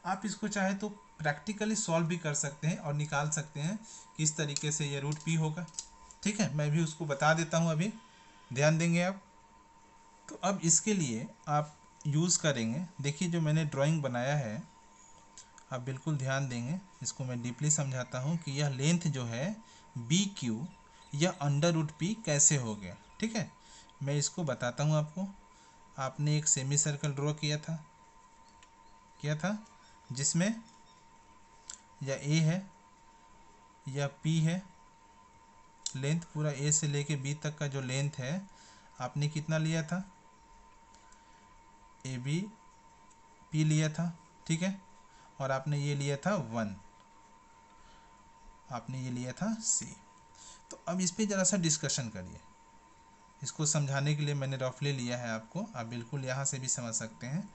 आप इसको चाहे तो प्रैक्टिकली सॉल्व भी कर सकते हैं और निकाल सकते हैं किस तरीके से ये √P होगा, ठीक है। मैं भी उसको बता देता हूँ, अभी ध्यान देंगे आप। तो अब इसके लिए आप यूज़ करेंगे, देखिए जो मैंने ड्राइंग बनाया है आप बिल्कुल ध्यान देंगे, इसको मैं डीपली समझाता हूँ कि यह लेंथ जो है BQ या √P कैसे हो गया, ठीक है। मैं इसको बताता हूँ आपको। आपने एक सेमी सर्कल ड्रॉ किया था जिसमें या A है या P है, लेंथ पूरा A से लेके B तक का जो लेंथ है आपने कितना लिया था, AB P लिया था, ठीक है। और आपने ये लिया था 1, आपने ये लिया था C। तो अब इस पर ज़रा सा डिस्कशन करिए। इसको समझाने के लिए मैंने रफली लिया है आपको, आप बिल्कुल यहाँ से भी समझ सकते हैं।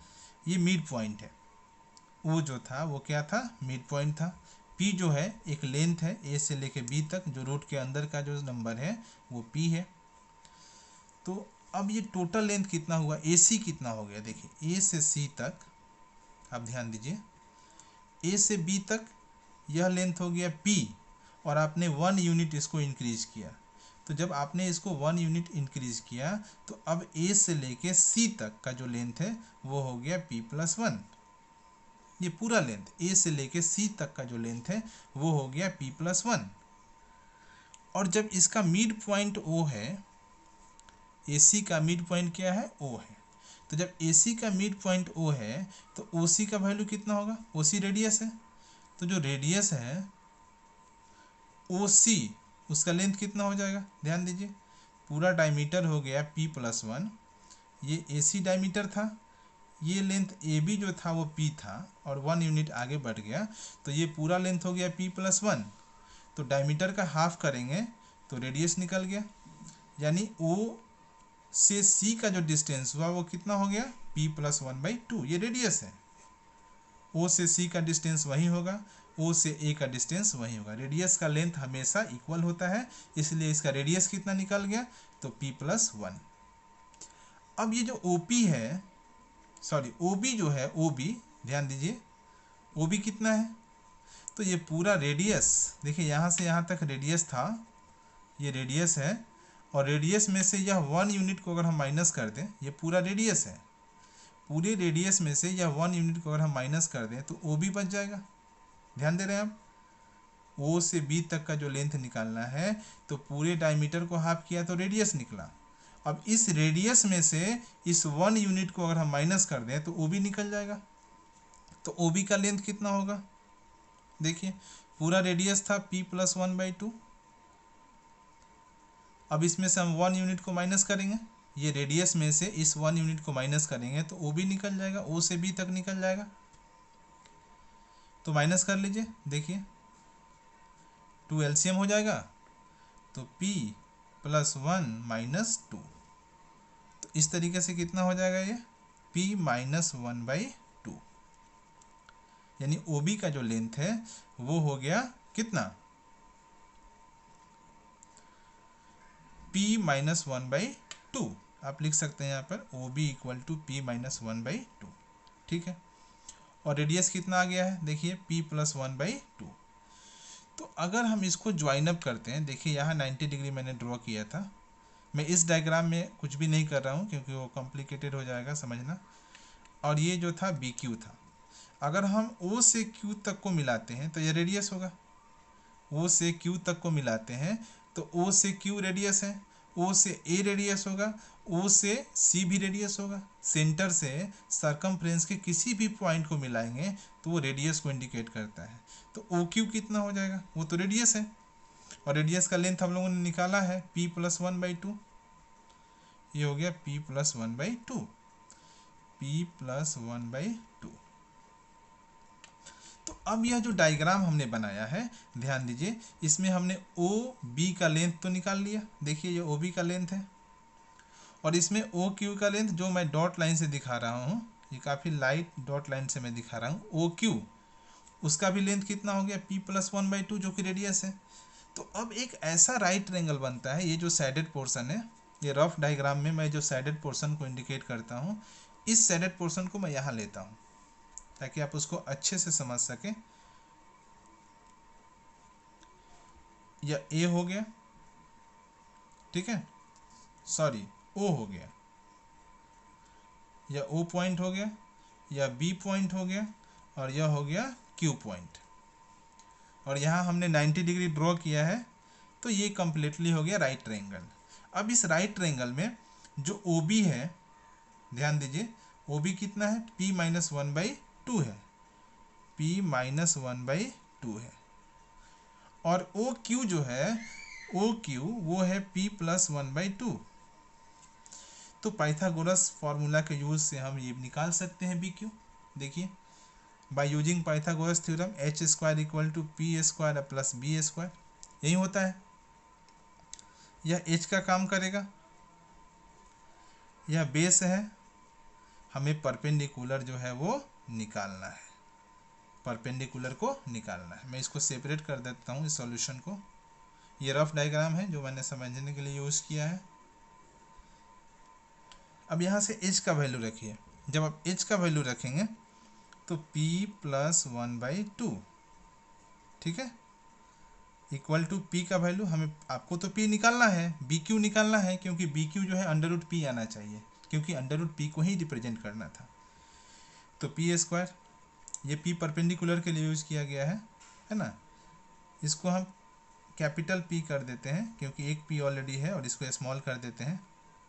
ये मिड पॉइंट है, वो जो था वो क्या था, मिड पॉइंट था। पी जो है एक लेंथ है ए से लेके बी तक, जो रूट के अंदर का जो नंबर है वो पी है। तो अब ये टोटल लेंथ कितना हुआ, ए सी कितना हो गया, देखिए ए से सी तक, आप ध्यान दीजिए, ए से बी तक यह लेंथ हो गया पी, और आपने 1 यूनिट इसको इंक्रीज किया। तो जब आपने इसको 1 यूनिट इंक्रीज किया तो अब ए से लेके सी तक का जो लेंथ है वो हो गया पी प्लस 1। ये पूरा लेंथ ए से लेके सी तक का जो लेंथ है वो हो गया पी प्लस 1। और जब इसका मिड पॉइंट ओ है, ए सी का मिड पॉइंट क्या है, ओ है, तो जब ए सी का मिड पॉइंट ओ है तो ओ सी का वैल्यू कितना होगा, ओ सी रेडियस है, तो जो रेडियस है ओ सी उसका लेंथ कितना हो जाएगा, ध्यान दीजिए, पूरा डायमीटर हो गया पी प्लस 1, ये ए सी डायमीटर था, ये लेंथ ए बी जो था वो पी था, और 1 यूनिट आगे बढ़ गया तो ये पूरा लेंथ हो गया पी प्लस 1। तो डायमीटर का हाफ करेंगे तो रेडियस निकल गया, यानी ओ से सी का जो डिस्टेंस हुआ वो कितना हो गया, पी प्लस 1/2, ये रेडियस है। ओ से सी का डिस्टेंस वही होगा, ओ से ए का डिस्टेंस वही होगा, रेडियस का लेंथ हमेशा इक्वल होता है, इसलिए इसका रेडियस कितना निकल गया, तो पी प्लस 1। अब ये जो ओ पी है, सॉरी ओ बी जो है, ओ बी ध्यान दीजिए, ओ बी कितना है, तो ये पूरा रेडियस, देखिए यहाँ से यहाँ तक रेडियस था, ये रेडियस है, और रेडियस में से यह 1 यूनिट को अगर हम माइनस कर दें, ये पूरा रेडियस है, पूरे रेडियस में से यह 1 यूनिट को अगर हम माइनस कर दें तो ओ बी बच जाएगा। ध्यान दे रहे हैं आप, ओ से बी तक का जो लेंथ निकालना है तो पूरे डायमीटर को हाफ किया तो रेडियस निकला। अब इस रेडियस में से इस 1 यूनिट को अगर हम माइनस कर दें तो ओ बी निकल जाएगा। तो ओ बी का लेंथ कितना होगा, देखिए पूरा रेडियस था पी प्लस 1/2, अब इसमें से हम 1 यूनिट को माइनस करेंगे, ये रेडियस में से इस 1 यूनिट को माइनस करेंगे तो ओ बी निकल जाएगा, ओ से बी तक निकल जाएगा। तो माइनस कर लीजिए, देखिए 2 एलसीएम हो जाएगा, तो p प्लस 1 - 2, तो इस तरीके से कितना हो जाएगा, ये p - 1/2, यानी ओ बी का जो लेंथ है वो हो गया कितना, p - 1/2, आप लिख सकते हैं यहाँ पर O B equal to p - 1/2, ठीक है। और रेडियस कितना आ गया है, देखिए p प्लस 1/2। तो अगर हम इसको ज्वाइन अप करते हैं, देखिए यहाँ 90 डिग्री मैंने ड्रॉ किया था, मैं इस डायग्राम में कुछ भी नहीं कर रहा हूँ क्योंकि वो कॉम्प्लिकेटेड हो जाएगा समझना। और ये जो था बी क्यू था, अगर हम ओ से क्यू तक को मिलाते हैं तो ये रेडियस होगा, ओ से क्यू तक को मिलाते हैं तो ओ से क्यू रेडियस है, ओ से ए रेडियस होगा, ओ से सी भी रेडियस होगा, सेंटर से सरकमफ्रेंस के किसी भी पॉइंट को मिलाएंगे तो वो रेडियस को इंडिकेट करता है। तो ओ क्यू कितना हो जाएगा, वो तो रेडियस है, और रेडियस का लेंथ हम लोगों ने निकाला है p प्लस 1/2, ये हो गया p प्लस 1/2, p प्लस 1/2। तो अब यह जो डायग्राम हमने बनाया है, ध्यान दीजिए, इसमें हमने ओ बी का लेंथ तो निकाल लिया, देखिए ये ओ बी का लेंथ है, और इसमें ओ क्यू का लेंथ जो मैं डॉट लाइन से दिखा रहा हूँ, ये काफ़ी लाइट डॉट लाइन से मैं दिखा रहा हूँ, ओ क्यू उसका भी लेंथ कितना हो गया p प्लस 1/2 जो कि रेडियस है। तो अब एक ऐसा राइट ट्रायंगल बनता है, ये जो सैडेड पोर्शन है, ये रफ डायग्राम में मैं जो सैडेड पोर्शन को इंडिकेट करता हूँ, इस सैडेड पोर्शन को मैं यहाँ लेता हूँ ताकि आप उसको अच्छे से समझ सकें। यह ए हो गया, ठीक है, सॉरी ओ हो गया, यह ओ पॉइंट हो गया, यह बी पॉइंट हो गया, और यह हो गया क्यू पॉइंट, और यहाँ हमने 90 डिग्री ड्रॉ किया है, तो ये कम्प्लीटली हो गया राइट ट्रायंगल। अब इस राइट ट्रायंगल में जो ओ बी है, ध्यान दीजिए ओ बी कितना है, p - 1/2 है, p - 1/2 है, और ओ क्यू जो है, ओ क्यू वो है p प्लस 1/2। तो पाइथागोरस फॉर्मूला के यूज से हम ये निकाल सकते हैं बी क्यू, देखिए by using Pythagoras theorem h² = p² + b², यही होता है। यह एज का काम करेगा, यह बेस है, हमें परपेंडिकुलर जो है वो निकालना है, परपेंडिकुलर को निकालना है। मैं इसको सेपरेट कर देता हूँ इस सॉल्यूशन को। ये रफ डायग्राम है जो मैंने समझने के लिए यूज़ किया है। अब यहाँ से एच का वैल्यू रखिए। जब आप एच का वैल्यू रखेंगे तो p प्लस 1/2, ठीक है, इक्वल टू p का वैल्यू, हमें आपको तो p निकालना है, bq निकालना है, क्योंकि bq जो है अंडर रूट p आना चाहिए, क्योंकि अंडर रूट p को ही रिप्रेजेंट करना था। तो p स्क्वायर, ये p परपेंडिकुलर के लिए यूज़ किया गया है ना। इसको हम कैपिटल P कर देते हैं क्योंकि एक p ऑलरेडी है, और इसको स्मॉल कर देते हैं,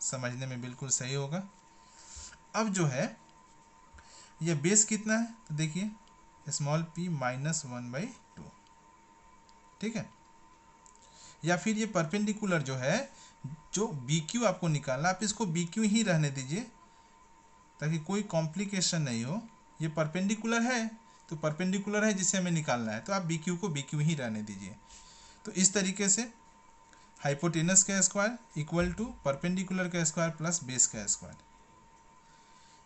समझने में बिल्कुल सही होगा। अब जो है यह बेस कितना है, तो देखिए स्मॉल p माइनस 1/2, ठीक है। या फिर ये परपेंडिकुलर जो है, जो BQ आपको निकालना, आप इसको BQ ही रहने दीजिए ताकि कोई कॉम्प्लिकेशन नहीं हो। ये परपेंडिकुलर है तो परपेंडिकुलर है जिसे हमें निकालना है, तो आप BQ को BQ ही रहने दीजिए। तो इस तरीके से हाइपोटेनस का स्क्वायर इक्वल टू परपेंडिकुलर का स्क्वायर प्लस बेस का स्क्वायर,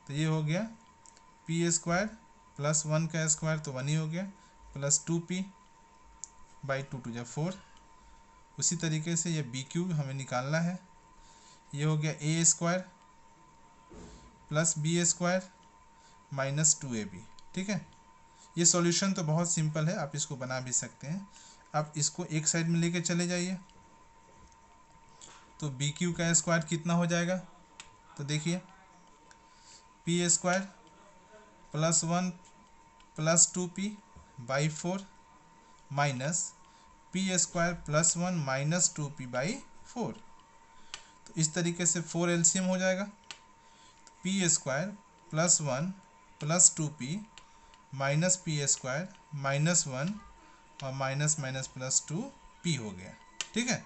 तो ये हो गया p स्क्वायर प्लस 1 का स्क्वायर, तो 1 ही हो गया, प्लस 2p/2 × 4। उसी तरीके से ये BQ हमें निकालना है, ये हो गया a square plus b square minus 2ab, ठीक है। ये सॉल्यूशन तो बहुत सिंपल है, आप इसको बना भी सकते हैं। आप इसको एक साइड में लेके चले जाइए, तो BQ का स्क्वायर कितना हो जाएगा, तो देखिए p square plus 1 plus 2p/4 minus p square plus 1 minus 2p/4। तो इस तरीके से 4 एलसीएम हो जाएगा, तो p square plus 1 plus 2p minus p square minus 1 और माइनस माइनस प्लस 2p हो गया, ठीक है।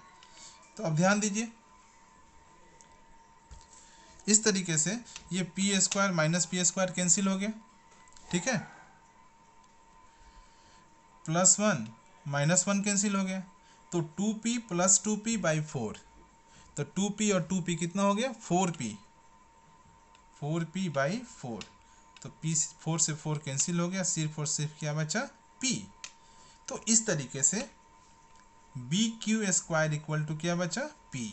तो अब ध्यान दीजिए, इस तरीके से ये p square minus p square cancel हो गया, ठीक है, प्लस 1 माइनस 1 कैंसिल हो गया, तो 2p प्लस 2p/4, तो 2p और 2p कितना हो गया, 4p, 4p/4, तो p 4 से 4 कैंसिल हो गया, सिर्फ और सिर्फ क्या बचा, p। तो इस तरीके से BQ स्क्वायर इक्वल टू क्या बचा, p।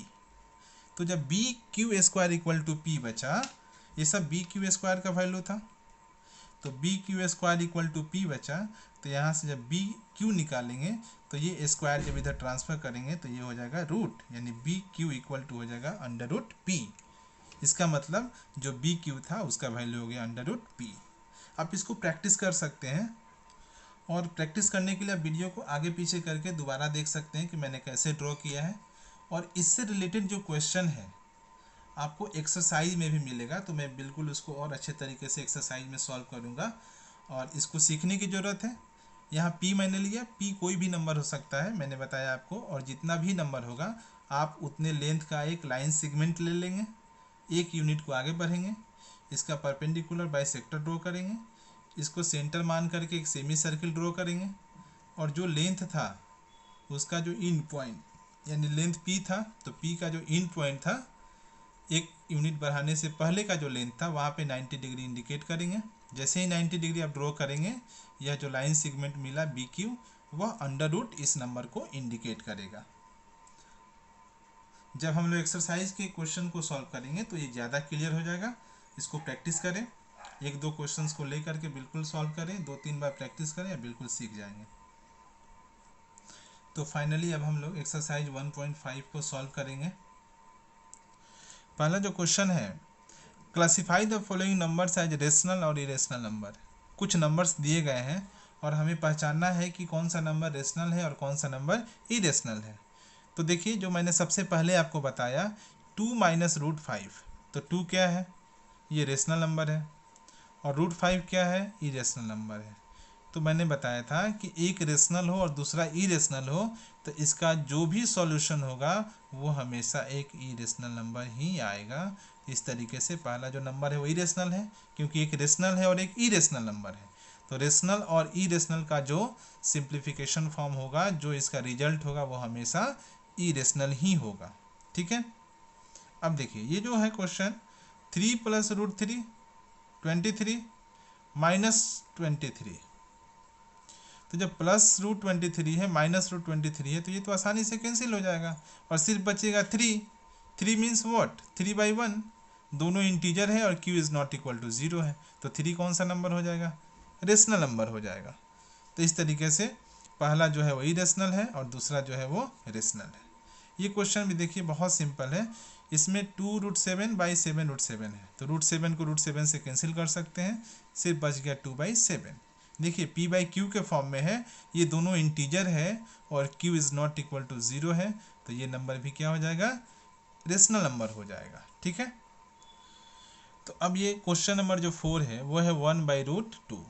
तो जब BQ square equal to p बचा, ये सब BQ स्क्वायर का वैल्यू था, तो BQ square equal to p बचा, तो यहाँ से जब BQ निकालेंगे तो ये स्क्वायर जब इधर ट्रांसफर करेंगे तो ये हो जाएगा रूट, यानी BQ इक्वल टू हो जाएगा अंडर रूट p। इसका मतलब जो BQ था उसका वैल्यू हो गया अंडर रूट p। आप इसको प्रैक्टिस कर सकते हैं, और प्रैक्टिस करने के लिए आप वीडियो को आगे पीछे करके दोबारा देख सकते हैं कि मैंने कैसे ड्रॉ किया है। और इससे रिलेटेड जो क्वेश्चन है आपको एक्सरसाइज में भी मिलेगा, तो मैं बिल्कुल उसको और अच्छे तरीके से एक्सरसाइज में सॉल्व करूँगा, और इसको सीखने की ज़रूरत है। यहाँ p मैंने लिया, p कोई भी नंबर हो सकता है, मैंने बताया आपको, और जितना भी नंबर होगा आप उतने लेंथ का एक लाइन सेगमेंट ले लेंगे, एक यूनिट को आगे बढ़ेंगे, इसका परपेंडिकुलर बाइसेक्टर ड्रॉ करेंगे, इसको सेंटर मान करके एक सेमी सर्किल ड्रॉ करेंगे, और जो लेंथ था उसका जो इन पॉइंट यानी लेंथ p था, तो p का जो इन पॉइंट था एक यूनिट बढ़ाने से पहले का जो लेंथ था वहाँ पे 90 डिग्री इंडिकेट करेंगे। जैसे ही 90 डिग्री आप ड्रॉ करेंगे, यह जो लाइन सेगमेंट मिला BQ वह अंडर रूट इस नंबर को इंडिकेट करेगा। जब हम लोग एक्सरसाइज के क्वेश्चन को सॉल्व करेंगे तो ये ज़्यादा क्लियर हो जाएगा। इसको प्रैक्टिस करें, एक दो क्वेश्चंस को लेकर के बिल्कुल सॉल्व करें, 2-3 बार प्रैक्टिस करें, या बिल्कुल सीख जाएंगे। तो फाइनली अब हम लोग एक्सरसाइज 1.5 को सॉल्व करेंगे। पहला जो क्वेश्चन है, classify the following numbers as rational और इरेशनल नंबर। कुछ नंबर्स दिए गए हैं और हमें पहचानना है कि कौन सा नंबर रेशनल है और कौन सा नंबर इरेशनल है। तो देखिए, जो मैंने सबसे पहले आपको बताया 2 माइनस रूट 5, तो 2 क्या है, ये रेशनल नंबर है, और रूट 5 क्या है, इरेशनल नंबर है। तो मैंने बताया था कि एक रेशनल हो और दूसरा इरेशनल हो तो इसका जो भी सॉल्यूशन होगा वो हमेशा एक इरेशनल नंबर ही आएगा। इस तरीके से पहला जो नंबर है वो इरेशनल है, क्योंकि एक रेशनल है और एक इरेशनल नंबर है। तो रेशनल और इरेशनल का जो सिंप्लीफिकेशन फॉर्म होगा, जो इसका रिजल्ट होगा वो हमेशा इरेशनल ही होगा। ठीक है। अब देखिए ये जो है क्वेश्चन 3 प्लस रूट 3 23 माइनस 23, तो जब प्लस रूट 23 है माइनस रूट 23 है तो ये तो आसानी से कैंसिल हो जाएगा और सिर्फ बचेगा 3। 3 मीन्स व्हाट 3/1, दोनों इंटीजर है और q is not equal to 0 है, तो 3 कौन सा नंबर हो जाएगा, रेशनल नंबर हो जाएगा। तो इस तरीके से पहला जो है वो इरेशनल है और दूसरा जो है वो रेशनल है। ये क्वेश्चन भी देखिए बहुत सिंपल है, इसमें 2√7/7√7 है, तो √7 को √7 से कैंसिल कर सकते हैं, सिर्फ बच गया 2/7। देखिए p/q के फॉर्म में है, ये दोनों इंटीजर है और q is not equal to 0 है, तो ये नंबर भी क्या हो जाएगा, रेशनल नंबर हो जाएगा। ठीक है, तो अब ये क्वेश्चन नंबर जो 4 है वो है 1/√2।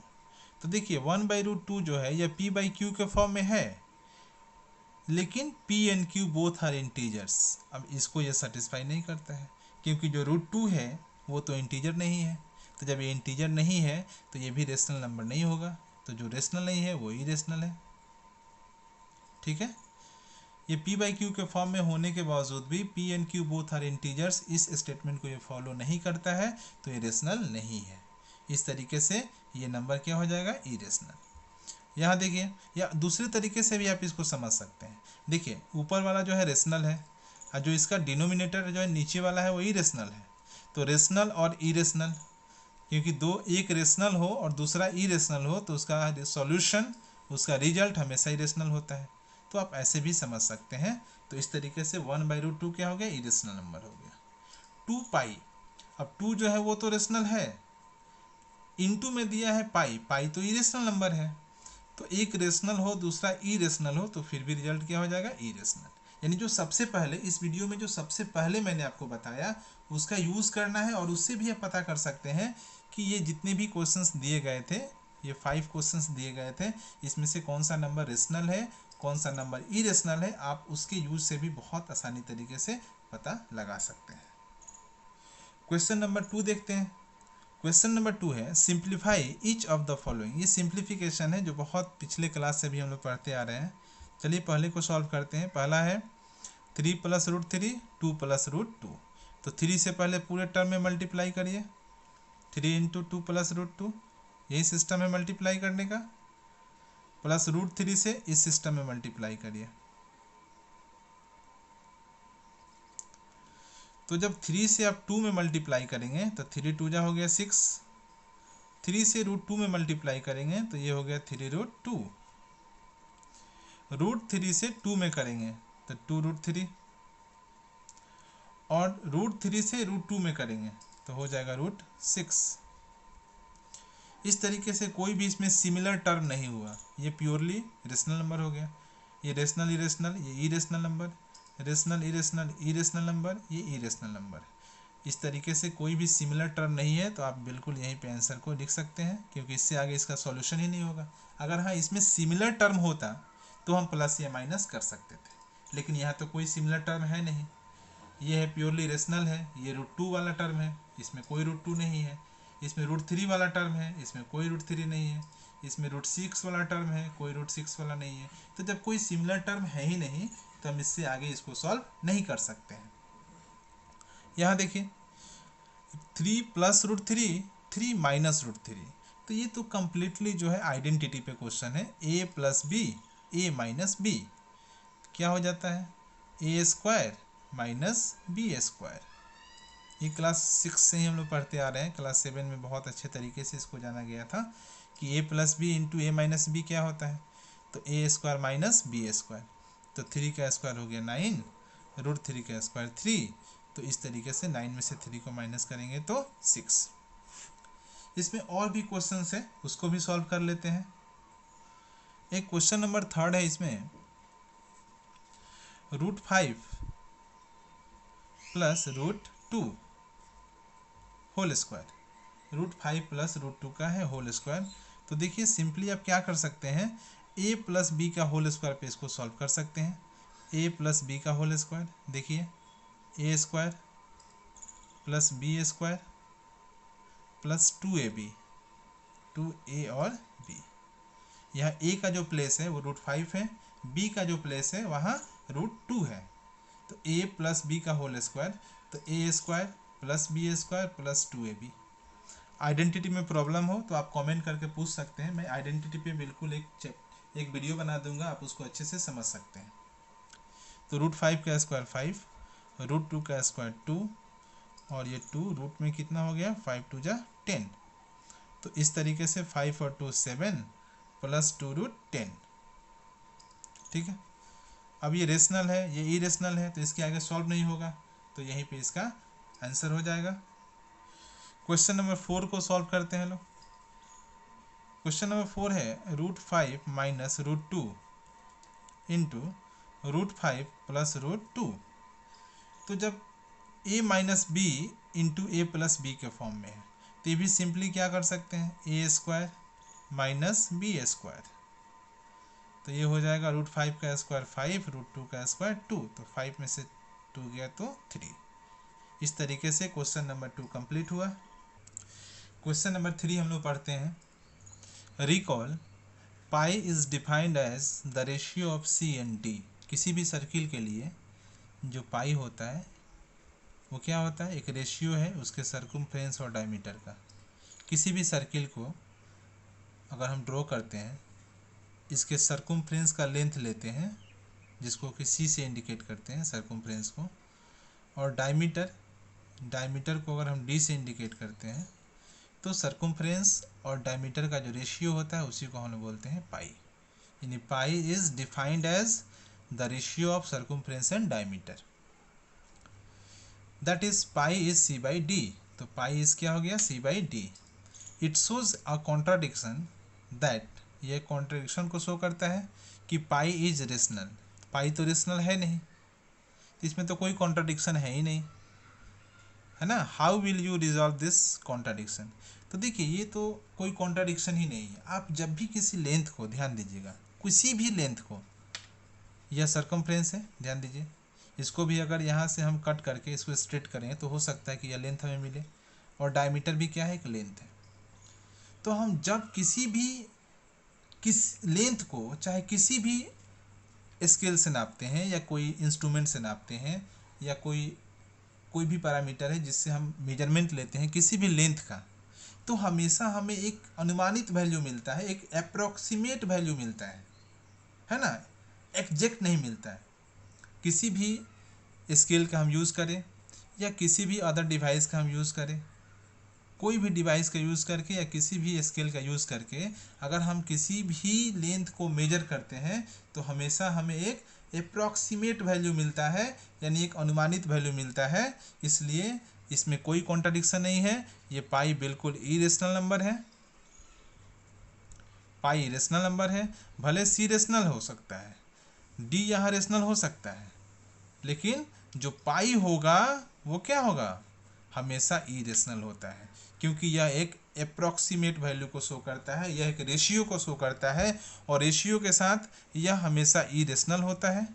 तो देखिए 1/√2 जो है यह p/q के फॉर्म में है, लेकिन p and q both are integers. अब इसको ये सेटिस्फाई नहीं करता है, क्योंकि जो √2 है वो तो इंटीजर नहीं है, तो जब ये इंटीजर नहीं है तो ये भी रेशनल नंबर नहीं होगा, तो जो रेशनल नहीं है वो इरेशनल है। ठीक है, ये p/q के फॉर्म में होने के बावजूद भी p and q both are integers, इस स्टेटमेंट को ये फॉलो नहीं करता है, तो ये रेशनल नहीं है। इस तरीके से ये नंबर क्या हो जाएगा, इरेशनल। यहाँ देखिए, या दूसरे तरीके से भी आप इसको समझ सकते हैं। देखिए ऊपर वाला जो है रेशनल है और जो इसका डिनोमिनेटर जो है नीचे वाला है वो इरेशनल है, तो रेशनल और इरेशनल, क्योंकि दो, एक रेशनल हो और दूसरा इरेशनल हो तो उसका सॉल्यूशन, उसका रिजल्ट हमेशा इरेशनल होता है, तो आप ऐसे भी समझ सकते हैं। तो इस तरीके से 1/√2 क्या हो गया, इरेशनल नंबर हो गया। 2π, अब 2 जो है वो तो रेशनल है, इनटू में दिया है पाई, पाई तो इरेशनल नंबर है, तो एक रेशनल हो दूसरा इरेशनल हो तो फिर भी रिजल्ट क्या हो जाएगा, इरेशनल। यानी जो सबसे पहले इस वीडियो में जो सबसे पहले मैंने आपको बताया उसका यूज़ करना है, और उससे भी आप पता कर सकते हैं कि ये जितने भी क्वेश्चंस दिए गए थे, ये 5 क्वेश्चंस दिए गए थे, इसमें से कौन सा नंबर रेशनल है कौन सा नंबर इरेशनल है, आप उसके यूज से भी बहुत आसानी तरीके से पता लगा सकते हैं। क्वेश्चन नंबर 2 देखते हैं। क्वेश्चन नंबर 2 है simplify each of the following. ये सिंप्लीफिकेशन है जो बहुत पिछले क्लास से भी हम लोग पढ़ते आ रहे हैं। चलिए पहले को सॉल्व करते हैं। पहला है 3 + √3 2 + √2, तो 3 से पहले पूरे टर्म में मल्टीप्लाई करिए, 3 × 2 + √2, यही सिस्टम है मल्टीप्लाई करने का, प्लस √3 से इस सिस्टम में मल्टीप्लाई करिए। तो जब 3 से आप 2 में मल्टीप्लाई करेंगे तो 3 2 जा हो गया 6, 3 से √2 में मल्टीप्लाई करेंगे तो ये हो गया 3√2, √3 से 2 में करेंगे तो 2√3, और √3 से √2 में करेंगे तो हो जाएगा √6। इस तरीके से कोई भी इसमें सिमिलर टर्म नहीं हुआ, ये प्योरली रेशनल नंबर हो गया। ये रेशनल इरेशनल, ये irrational number, rational irrational, irrational number, ये इरेशनल नंबर। इस तरीके से कोई भी सिमिलर टर्म नहीं है तो आप बिल्कुल यहीं पे आंसर को लिख सकते हैं, क्योंकि इससे आगे इसका सॉल्यूशन ही नहीं होगा। अगर हाँ इसमें सिमिलर टर्म होता तो हम प्लस या माइनस कर सकते थे, लेकिन यहाँ तो कोई सिमिलर टर्म है नहीं, ये है प्योरली रेशनल है। ये √2 वाला टर्म है, इसमें कोई √2 नहीं है। इसमें √3 वाला टर्म है, इसमें कोई √3 नहीं है। इसमें √6 वाला टर्म है, कोई √6 वाला नहीं है। तो जब कोई सिमिलर टर्म है ही नहीं तो हम इससे आगे इसको सॉल्व नहीं कर सकते हैं। यहाँ देखिए 3 + √3 3 - √3, तो ये तो कंप्लीटली जो है आइडेंटिटी पे क्वेश्चन है। a + b a - b क्या हो जाता है, a² - b²। ये क्लास 6 से ही हम लोग पढ़ते आ रहे हैं, क्लास 7 में बहुत अच्छे तरीके से इसको जाना गया था कि a + b × a - b क्या होता है, तो a² - b², तो 3 का स्क्वायर हो गया 9, √3 का स्क्वायर 3, तो इस तरीके से 9 में से 3 को माइनस करेंगे तो 6। इसमें और भी क्वेश्चन है, उसको भी सॉल्व कर लेते हैं। एक क्वेश्चन नंबर 3 है, इसमें √5 + √2 होल स्क्वायर, √5 + √2 का है होल स्क्वायर। तो देखिए सिंपली आप क्या कर सकते हैं, a + b का होल स्क्वायर पे इसको सॉल्व कर सकते हैं। a + b का होल स्क्वायर, देखिए a² + b² + 2ab, 2a और b। यहाँ a का जो प्लेस है वो √5 है, b का जो प्लेस है वहाँ √2 है, तो a प्लस बी का होल स्क्वायर, तो A square plus B square plus 2ab। Identity में प्रॉब्लम हो तो आप कमेंट करके पूछ सकते हैं, मैं आइडेंटिटी पे बिल्कुल एक वीडियो बना दूंगा, आप उसको अच्छे से समझ सकते हैं। तो √5 का स्क्वायर 5, √2 का स्क्वायर 2, और ये 2 रूट में कितना हो गया 5 2 जा 10। तो इस तरीके से 5 और 2 7 प्लस 2√10। ठीक है, अब ये रेशनल है, ये इरेशनल है, तो इसके आगे सॉल्व नहीं होगा, तो यहीं पे इसका आंसर हो जाएगा। क्वेश्चन नंबर 4 को सॉल्व करते हैं लोग। क्वेश्चन नंबर 4 है √5 माइनस √2 इंटू √5 प्लस √2। तो जब a minus B into A plus B के फॉर्म में है, तो ये भी सिंपली क्या कर सकते हैं, ए स्क्वायर माइनस बी स्क्वायर। तो ये हो जाएगा √5 का स्क्वायर 5, √2 का स्क्वायर 2, तो 5 में से 2 गया तो 3। इस तरीके से क्वेश्चन नंबर 2 कंप्लीट हुआ। क्वेश्चन नंबर 3 हम लोग पढ़ते हैं। Recall pi is defined as the ratio of C and D. किसी भी सर्किल के लिए जो पाई होता है वो क्या होता है, एक रेशियो है उसके सर्कमफ्रेंस और डायमीटर का। किसी भी सर्किल को अगर हम ड्रॉ करते हैं, इसके सर्कमफ्रेंस का लेंथ लेते हैं जिसको कि सी से इंडिकेट करते हैं सर्कमफ्रेंस को, और डायमीटर को अगर हम डी से इंडिकेट करते हैं, तो सर्कमफ्रेंस और डायमीटर का जो रेशियो होता है उसी को हम बोलते हैं पाई। यानी pi is defined as the ratio of circumference and diameter, that is pi is C by D. तो पाई इज क्या हो गया, C by D. It shows a contradiction that, ये कॉन्ट्राडिक्शन को शो करता है कि पाई इज रेशनल। पाई तो रेशनल है नहीं, इसमें तो कोई कॉन्ट्राडिक्शन है ही नहीं, है ना। How will you resolve this contradiction. तो देखिए ये तो कोई कॉन्ट्राडिक्शन ही नहीं है। आप जब भी किसी लेंथ को, ध्यान दीजिएगा, किसी भी लेंथ को, यह सर्कमफ्रेंस है, ध्यान दीजिए, इसको भी अगर यहाँ से हम कट करके इसको स्ट्रेट करें तो हो सकता है कि यह लेंथ हमें मिले, और डायमीटर भी क्या है, एक लेंथ है। तो हम जब किस लेंथ को चाहे किसी भी स्केल से नापते हैं या कोई इंस्ट्रूमेंट से नापते हैं या कोई भी पैरामीटर है जिससे हम मेजरमेंट लेते हैं किसी भी लेंथ का, तो हमेशा हमें एक अनुमानित वैल्यू मिलता है, एक अप्रॉक्सीमेट वैल्यू मिलता है ना, एग्जैक्ट नहीं मिलता है। किसी भी स्केल का हम यूज़ करें या किसी भी अदर डिवाइस का हम यूज़ करें, कोई भी डिवाइस का यूज़ करके या किसी भी स्केल का यूज़ करके अगर हम किसी भी लेंथ को मेजर करते हैं तो हमेशा हमें एक अप्रॉक्सीमेट वैल्यू मिलता है, यानी एक अनुमानित वैल्यू मिलता है। इसलिए इसमें कोई कॉन्ट्राडिक्शन नहीं है, ये पाई बिल्कुल इरेशनल नंबर है। पाई इरेशनल नंबर है, भले सी रेशनल हो सकता है, डी यहाँ रेशनल हो सकता है, लेकिन जो पाई होगा वो क्या होगा, हमेशा इरेशनल होता है, क्योंकि यह एक अप्रॉक्सीमेट वैल्यू को शो करता है, यह एक रेशियो को शो करता है, और रेशियो के साथ यह हमेशा इरेशनल होता है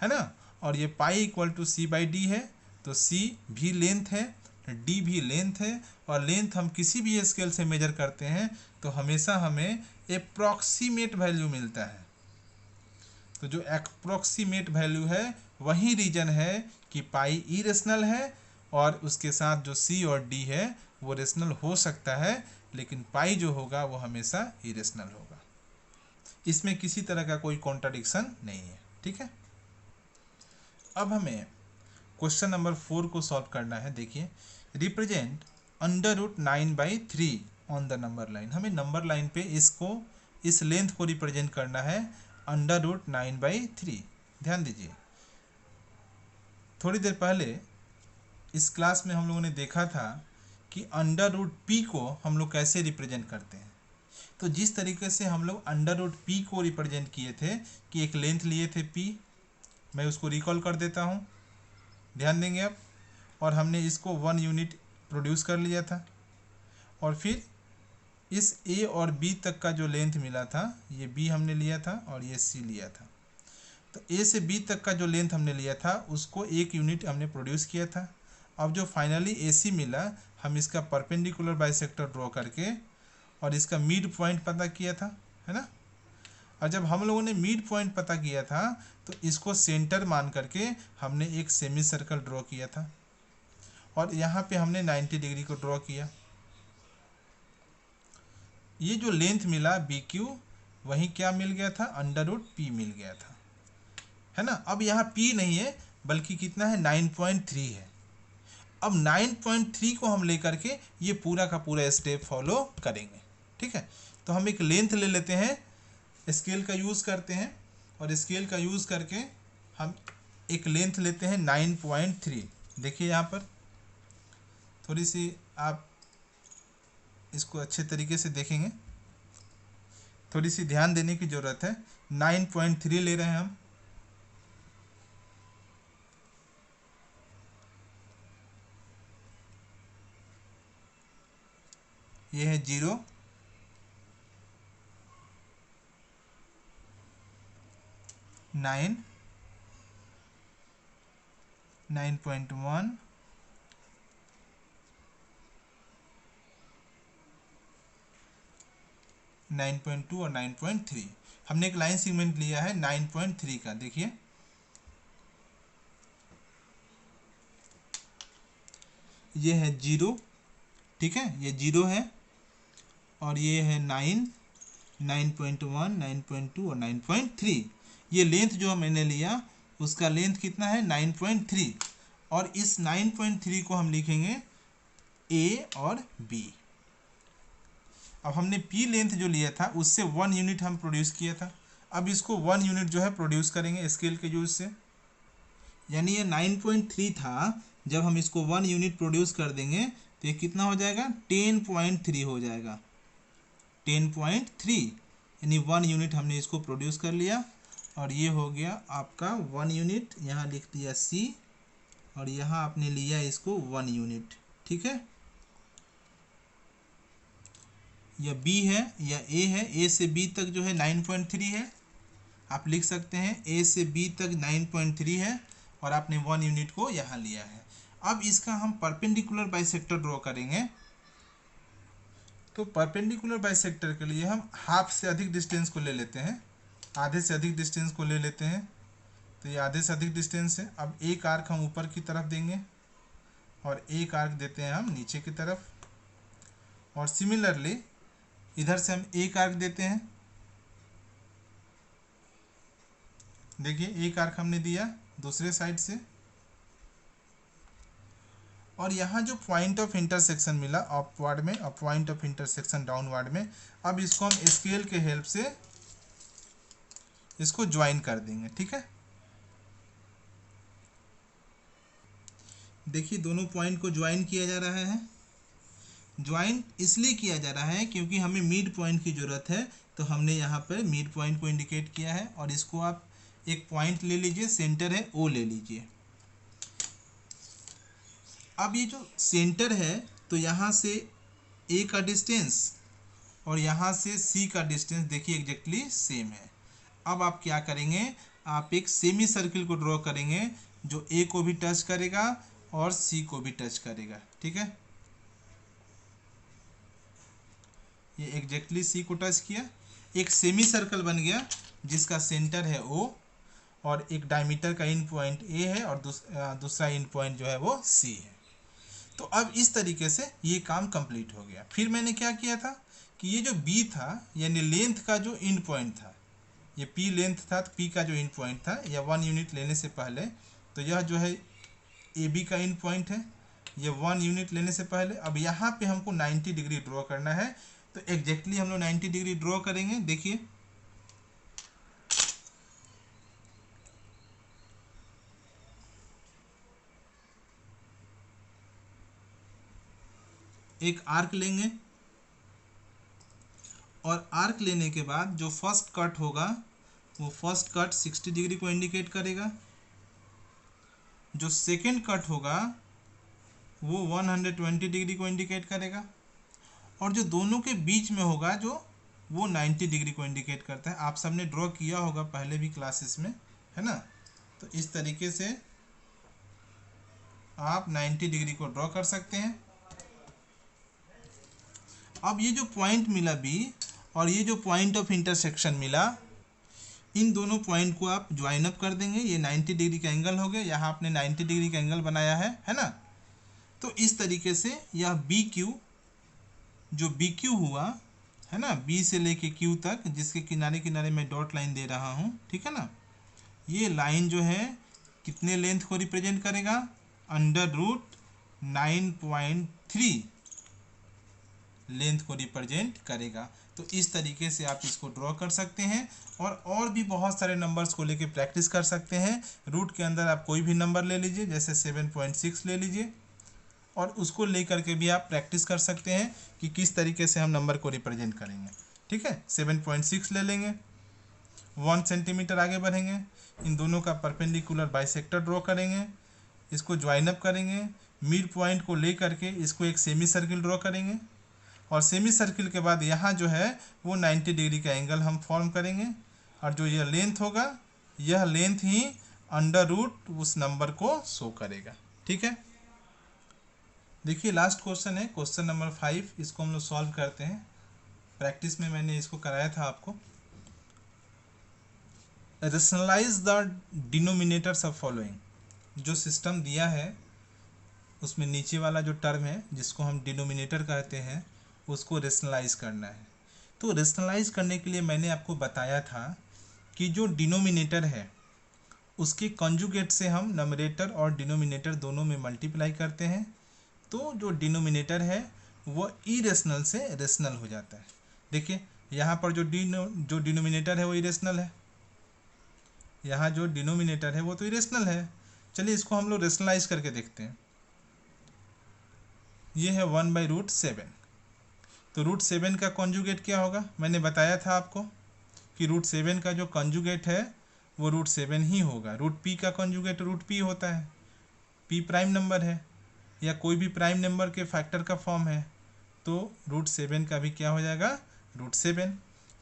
ना। और ये pi equal to C by D है, तो सी भी लेंथ है, डी भी लेंथ है, और लेंथ हम किसी भी स्केल से मेजर करते हैं तो हमेशा हमें अप्रॉक्सीमेट वैल्यू मिलता है। तो जो अप्रॉक्सीमेट वैल्यू है वही रीजन है कि पाई इरेशनल है, और उसके साथ जो सी और डी है वो रेशनल हो सकता है, लेकिन पाई जो होगा वो हमेशा इरेशनल होगा। इसमें किसी तरह का कोई कॉन्ट्राडिक्शन नहीं है, ठीक है। अब हमें क्वेश्चन नंबर 4 को सॉल्व करना है। देखिए, represent √9/3 on the number line. हमें नंबर लाइन पे इस लेंथ को रिप्रेजेंट करना है √9/3। ध्यान दीजिए, थोड़ी देर पहले इस क्लास में हम लोगों ने देखा था कि √p को हम लोग कैसे रिप्रेजेंट करते हैं। तो जिस तरीके से हम लोग √p को रिप्रेजेंट किए थे कि एक लेंथ लिए थे p, मैं उसको रिकॉल कर देता हूँ, ध्यान देंगे आप। और हमने इसको 1 यूनिट प्रोड्यूस कर लिया था, और फिर इस a और b तक का जो लेंथ मिला था, ये b हमने लिया था और ये c लिया था। तो a से b तक का जो लेंथ हमने लिया था उसको 1 यूनिट हमने प्रोड्यूस किया था। अब जो फाइनली AC मिला, हम इसका परपेंडिकुलर बाइसेक्टर ड्रॉ करके और इसका मिड पॉइंट पता किया था, है ना। और जब हम लोगों ने मिड पॉइंट पता किया था तो इसको सेंटर मान करके हमने एक सेमी सर्कल ड्रॉ किया था और यहाँ पे हमने 90 डिग्री को ड्रॉ किया। ये जो लेंथ मिला बी क्यू, वही क्या मिल गया था, अंडर रूट पी मिल गया था, है ना। अब यहाँ पी नहीं है बल्कि कितना है, 9.3 है। अब 9.3 को हम लेकर के ये पूरा का पूरा स्टेप फॉलो करेंगे, ठीक है। तो हम एक लेंथ ले लेते हैं, स्केल का यूज़ करते हैं और स्केल का यूज़ करके हम एक लेंथ लेते हैं 9.3। देखिए यहाँ पर थोड़ी सी आप इसको अच्छे तरीके से देखेंगे, थोड़ी सी ध्यान देने की ज़रूरत है। 9.3 ले रहे हैं हम। ये है 0, 9, 9.1, 9.2 और 9.3। हमने एक लाइन सेगमेंट लिया है 9.3 का। देखिए ये है 0, ठीक है, ये 0 है और ये है 9, 9.1, 9.2 और 9.3। ये लेंथ जो मैंने लिया उसका लेंथ कितना है, 9.3, और इस 9.3 को हम लिखेंगे ए और बी। अब हमने पी लेंथ जो लिया था उससे 1 यूनिट हम प्रोड्यूस किया था, अब इसको 1 यूनिट जो है प्रोड्यूस करेंगे स्केल के यूज से। यानी ये 9.3 था, जब हम इसको 1 यूनिट प्रोड्यूस कर देंगे तो ये कितना हो जाएगा, 10.3 हो जाएगा, 10.3, यानी 1 यूनिट हमने इसको प्रोड्यूस कर लिया। और ये हो गया आपका 1 यूनिट, यहाँ लिख दिया सी और यहाँ आपने लिया इसको 1 यूनिट, ठीक है। या बी है या ए है, ए से बी तक जो है 9.3 है, आप लिख सकते हैं ए से बी तक 9.3 है और आपने 1 यूनिट को यहाँ लिया है। अब इसका हम परपेंडिकुलर बाइसेक्टर ड्रॉ करेंगे। तो परपेंडिकुलर बाइसेक्टर के लिए हम हाफ से अधिक डिस्टेंस को ले लेते हैं, आधे से अधिक डिस्टेंस को ले लेते हैं। तो ये आधे से अधिक डिस्टेंस है। अब एक आर्क हम ऊपर की तरफ देंगे और एक आर्क देते हैं हम नीचे की तरफ, और सिमिलरली इधर से हम एक आर्क देते हैं। देखिए एक आर्क हमने दिया दूसरे साइड से, और यहाँ जो पॉइंट ऑफ इंटरसेक्शन मिला अपवर्ड में और पॉइंट ऑफ इंटरसेक्शन डाउनवर्ड में, अब इसको हम स्केल के हेल्प से इसको ज्वाइन कर देंगे, ठीक है। देखिए दोनों पॉइंट को ज्वाइन किया जा रहा है। ज्वाइन इसलिए किया जा रहा है क्योंकि हमें मिड पॉइंट की ज़रूरत है, तो हमने यहाँ पर मिड पॉइंट को इंडिकेट किया है। और इसको आप एक पॉइंट ले लीजिए, सेंटर है ओ ले लीजिए। अब ये जो सेंटर है तो यहाँ से ए का डिस्टेंस और यहाँ से सी का डिस्टेंस देखिए एग्जैक्टली सेम है। अब आप क्या करेंगे, आप एक सेमी सर्किल को ड्रॉ करेंगे जो ए को भी टच करेगा और सी को भी टच करेगा, ठीक है। ये एग्जैक्टली सी को टच किया, एक सेमी सर्कल बन गया जिसका सेंटर है ओ और एक डायमीटर का इन पॉइंट ए है और दूसरा इन पॉइंट जो है वो सी है। तो अब इस तरीके से ये काम कंप्लीट हो गया। फिर मैंने क्या किया था कि ये जो बी था यानी लेंथ का जो इन पॉइंट था, ये पी लेंथ था, तो पी का जो इन पॉइंट था या 1 यूनिट लेने से पहले, तो यह जो है ए बी का इन पॉइंट है, ये 1 यूनिट लेने से पहले। अब यहाँ पे हमको 90 डिग्री ड्रॉ करना है, तो एग्जैक्टली हम लोग 90 डिग्री ड्रॉ करेंगे। देखिए एक आर्क लेंगे और आर्क लेने के बाद जो फर्स्ट कट होगा वो फर्स्ट कट 60 डिग्री को इंडिकेट करेगा, जो सेकेंड कट होगा वो 120 डिग्री को इंडिकेट करेगा, और जो दोनों के बीच में होगा जो वो 90 डिग्री को इंडिकेट करता है। आप सबने ड्रॉ किया होगा पहले भी क्लासेस में, है ना। तो इस तरीके से आप 90 डिग्री को ड्रॉ कर सकते हैं। अब ये जो पॉइंट मिला बी और ये जो पॉइंट ऑफ इंटरसेक्शन मिला, इन दोनों पॉइंट को आप ज्वाइन अप कर देंगे, ये 90 डिग्री का एंगल हो गया, यहाँ आपने 90 डिग्री का एंगल बनाया है ना। तो इस तरीके से यह बी क्यू, जो बी क्यू हुआ है ना, बी से लेके क्यू तक, जिसके किनारे किनारे मैं डॉट लाइन दे रहा हूँ, ठीक है ना, ये लाइन जो है कितने लेंथ को रिप्रेजेंट करेगा, अंडर रूट 9.3 लेंथ को रिप्रेजेंट करेगा। तो इस तरीके से आप इसको ड्रॉ कर सकते हैं और भी बहुत सारे नंबर्स को लेके प्रैक्टिस कर सकते हैं। रूट के अंदर आप कोई भी नंबर ले लीजिए, जैसे 7.6 ले लीजिए, और उसको लेकर के भी आप प्रैक्टिस कर सकते हैं कि किस तरीके से हम नंबर को रिप्रेजेंट करेंगे। ठीक है, 7.6 ले लेंगे, 1 सेंटीमीटर आगे बढ़ेंगे, इन दोनों का परपेंडिकुलर बाइसेक्टर ड्रॉ करेंगे, इसको ज्वाइन अप करेंगे, मिड पॉइंट को ले करके इसको एक सेमी सर्किल ड्रॉ करेंगे, और सेमी सर्किल के बाद यहाँ जो है वो 90 डिग्री का एंगल हम फॉर्म करेंगे, और जो यह लेंथ होगा, यह लेंथ ही अंडर रूट उस नंबर को शो करेगा। ठीक है, देखिए लास्ट क्वेश्चन है, क्वेश्चन नंबर 5, इसको हम लोग सॉल्व करते हैं। प्रैक्टिस में मैंने इसको कराया था आपको। Rationalise the denominators of following, जो सिस्टम दिया है उसमें नीचे वाला जो टर्म है जिसको हम डिनोमिनेटर कहते हैं उसको रेशनलाइज करना है। तो रेशनलाइज करने के लिए मैंने आपको बताया था कि जो डिनोमिनेटर है उसके कॉन्जुगेट से हम नंबरेटर और डिनोमिनेटर दोनों में मल्टीप्लाई करते हैं, तो जो डिनोमिनेटर है वह इरेशनल से रेशनल हो जाता है। देखिए यहाँ पर जो डिनोमिनेटर है वो इरेशनल है, यहाँ जो डिनोमिनेटर है वो तो इरेशनल है। चलिए इसको हम लोग रेशनलाइज करके देखते हैं। ये है 1/√7, तो √7 का कॉन्जुगेट क्या होगा, मैंने बताया था आपको कि √7 का जो कॉन्जुगेट है वो √7 ही होगा। √p का कॉन्जुगेट √p होता है, p प्राइम नंबर है या कोई भी प्राइम नंबर के फैक्टर का फॉर्म है, तो √7 का भी क्या हो जाएगा, √7।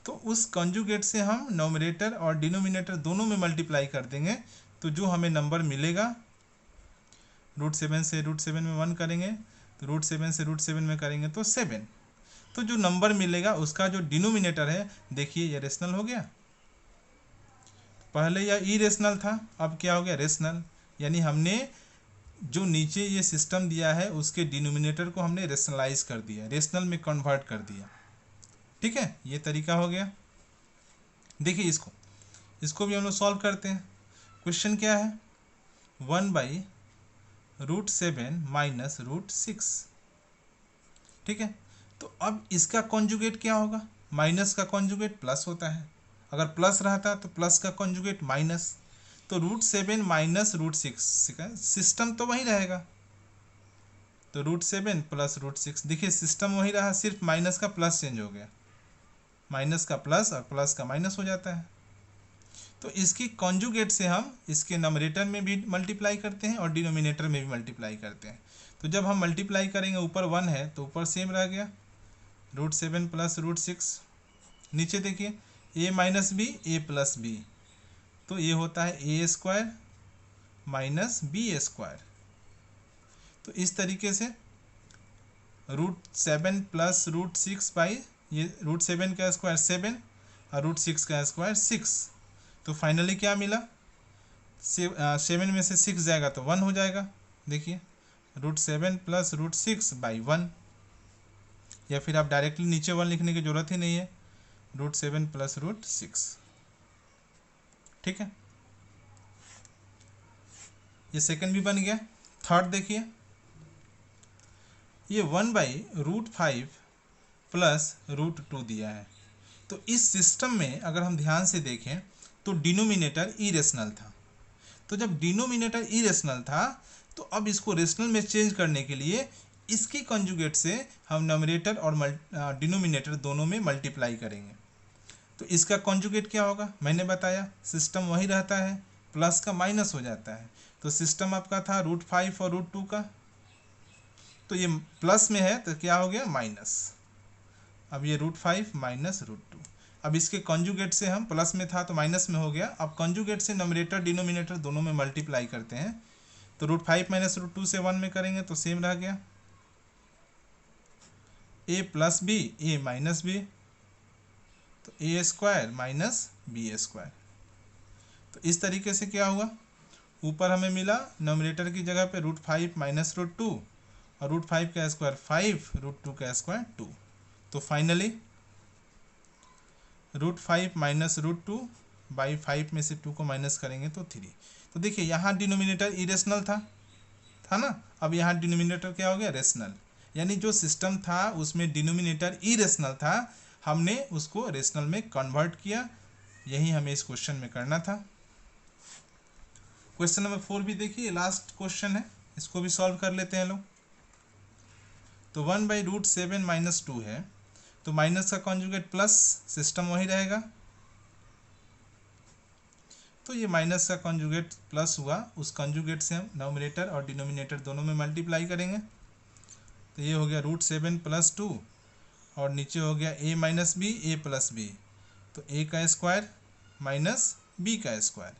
तो उस कॉन्जुगेट से हम नोमिनेटर और डिनोमिनेटर दोनों में मल्टीप्लाई कर देंगे, तो जो हमें नंबर मिलेगा, √7 से √7 में 1 करेंगे, तो √7 से √7 में करेंगे तो 7। तो जो नंबर मिलेगा उसका जो डिनोमिनेटर है, देखिए ये रेशनल हो गया। पहले यह इरेशनल था, अब क्या हो गया, रेशनल। यानी हमने जो नीचे ये सिस्टम दिया है उसके डिनोमिनेटर को हमने रेशनलाइज कर दिया, रेशनल में कन्वर्ट कर दिया। ठीक है, ये तरीका हो गया। देखिए इसको भी हम लोग सॉल्व करते हैं। क्वेश्चन क्या है, 1/√7 माइनस √6। ठीक है, तो अब इसका कॉन्जुगेट क्या होगा, माइनस का कॉन्जुगेट प्लस होता है, अगर प्लस रहता तो प्लस का कॉन्जुगेट माइनस, तो √7 माइनस √6, सिस्टम तो वही रहेगा, तो √7 प्लस √6। देखिए सिस्टम वही रहा, सिर्फ माइनस का प्लस चेंज हो गया, माइनस का प्लस और प्लस का माइनस हो जाता है। तो इसकी कॉन्जुगेट से हम इसके नंबरेटर में भी मल्टीप्लाई करते हैं और डिनोमिनेटर में भी मल्टीप्लाई करते हैं। तो जब हम मल्टीप्लाई करेंगे, ऊपर 1 है तो ऊपर सेम रह गया, √7 प्लस √6। नीचे देखिए a minus B, A plus B, तो ये होता है a² माइनस b²। तो इस तरीके से √7 प्लस √6 बाई, ये √7 का स्क्वायर 7 और √6 का स्क्वायर 6, तो फाइनली क्या मिला, 7 में से 6 जाएगा तो 1 हो जाएगा। देखिए √7 प्लस √6 बाई 1, या फिर आप डायरेक्टली नीचे 1 लिखने की जरूरत ही नहीं है, √7 प्लस √6। ठीक है, ये सेकंड भी बन गया। थर्ड देखिए, ये 1/√5 प्लस √2 दिया है। तो इस सिस्टम में अगर हम ध्यान से देखें तो डिनोमिनेटर इरेशनल था, तो जब डिनोमिनेटर इरेशनल था तो अब इसको रेशनल में चेंज करने के लिए इसकी कॉन्जुगेट से हम नंबरेटर और डिनोमिनेटर दोनों में मल्टीप्लाई करेंगे। तो इसका कॉन्जुगेट क्या होगा, मैंने बताया सिस्टम वही रहता है, प्लस का माइनस हो जाता है। तो सिस्टम आपका था √5 और √2 का, तो ये प्लस में है तो क्या हो गया, माइनस। अब ये √5 माइनस √2, अब इसके कॉन्जुगेट से हम, प्लस में था तो माइनस में हो गया, अब कॉन्जुगेट से नंबरेटर डिनोमिनेटर दोनों में मल्टीप्लाई करते हैं, तो √5 माइनस √2 से 1 में करेंगे तो सेम रह गया, a plus B, A minus B, तो a² माइनस b²। तो इस तरीके से क्या हुआ, ऊपर हमें मिला नोमिनेटर की जगह पे √5 माइनस √2 और √5 का स्क्वायर 5, √2 का स्क्वायर 2। तो फाइनली √5 माइनस √2 बाई 5 में से 2 को माइनस करेंगे तो 3। तो देखिए यहाँ डिनोमिनेटर इरेशनल था ना, अब यहाँ डिनोमिनेटर क्या हो गया, रेशनल। यानी जो सिस्टम था उसमें डिनोमिनेटर इरेशनल था, हमने उसको रेशनल में कन्वर्ट किया। यही हमें इस क्वेश्चन में करना था। क्वेश्चन नंबर 4 भी देखिए, लास्ट क्वेश्चन है, इसको भी सॉल्व कर लेते हैं लोग। तो 1/√7 माइनस 2 है, तो माइनस का कॉन्जुगेट प्लस, सिस्टम वही रहेगा। तो ये माइनस का कॉन्जुगेट प्लस हुआ, उस कॉन्जुगेट से हम नोमिनेटर और डिनोमिनेटर दोनों में मल्टीप्लाई करेंगे। तो ये हो गया √7 प्लस 2 और नीचे हो गया a minus B, A plus B, तो a का स्क्वायर माइनस b का स्क्वायर।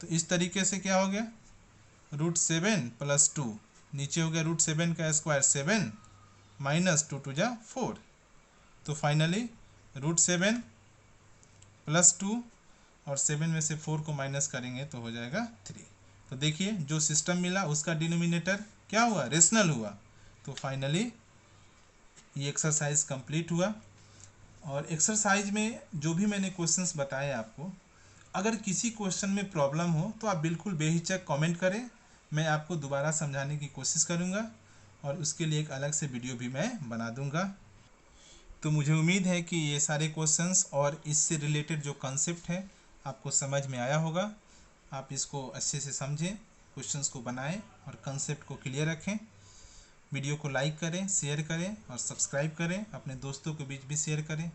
तो इस तरीके से क्या हो गया, √7 प्लस 2, नीचे हो गया √7 का स्क्वायर 7 माइनस 2 × 4। तो फाइनली √7 प्लस 2 और 7 में से 4 को माइनस करेंगे तो हो जाएगा 3। तो देखिए जो सिस्टम मिला उसका डिनोमिनेटर क्या हुआ, रेशनल हुआ। तो फाइनली ये एक्सरसाइज कंप्लीट हुआ। और एक्सरसाइज में जो भी मैंने क्वेश्चंस बताए आपको, अगर किसी क्वेश्चन में प्रॉब्लम हो तो आप बिल्कुल बेहिचक कमेंट करें, मैं आपको दोबारा समझाने की कोशिश करूँगा और उसके लिए एक अलग से वीडियो भी मैं बना दूँगा। तो मुझे उम्मीद है कि ये सारे क्वेश्चंस और इससे रिलेटेड जो कॉन्सेप्ट है आपको समझ में आया होगा। आप इसको अच्छे से समझें, क्वेश्चंस को बनाएं और कंसेप्ट को क्लियर रखें। वीडियो को लाइक करें, शेयर करें और सब्सक्राइब करें, अपने दोस्तों के बीच भी शेयर करें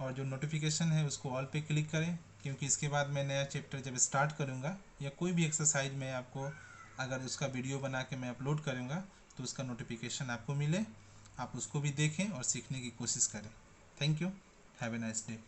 और जो नोटिफिकेशन है उसको ऑल पे क्लिक करें, क्योंकि इसके बाद मैं नया चैप्टर जब स्टार्ट करूँगा या कोई भी एक्सरसाइज में आपको अगर उसका वीडियो बना के मैं अपलोड करूँगा तो उसका नोटिफिकेशन आपको मिले, आप उसको भी देखें और सीखने की कोशिश करें। Thank you, have a nice day.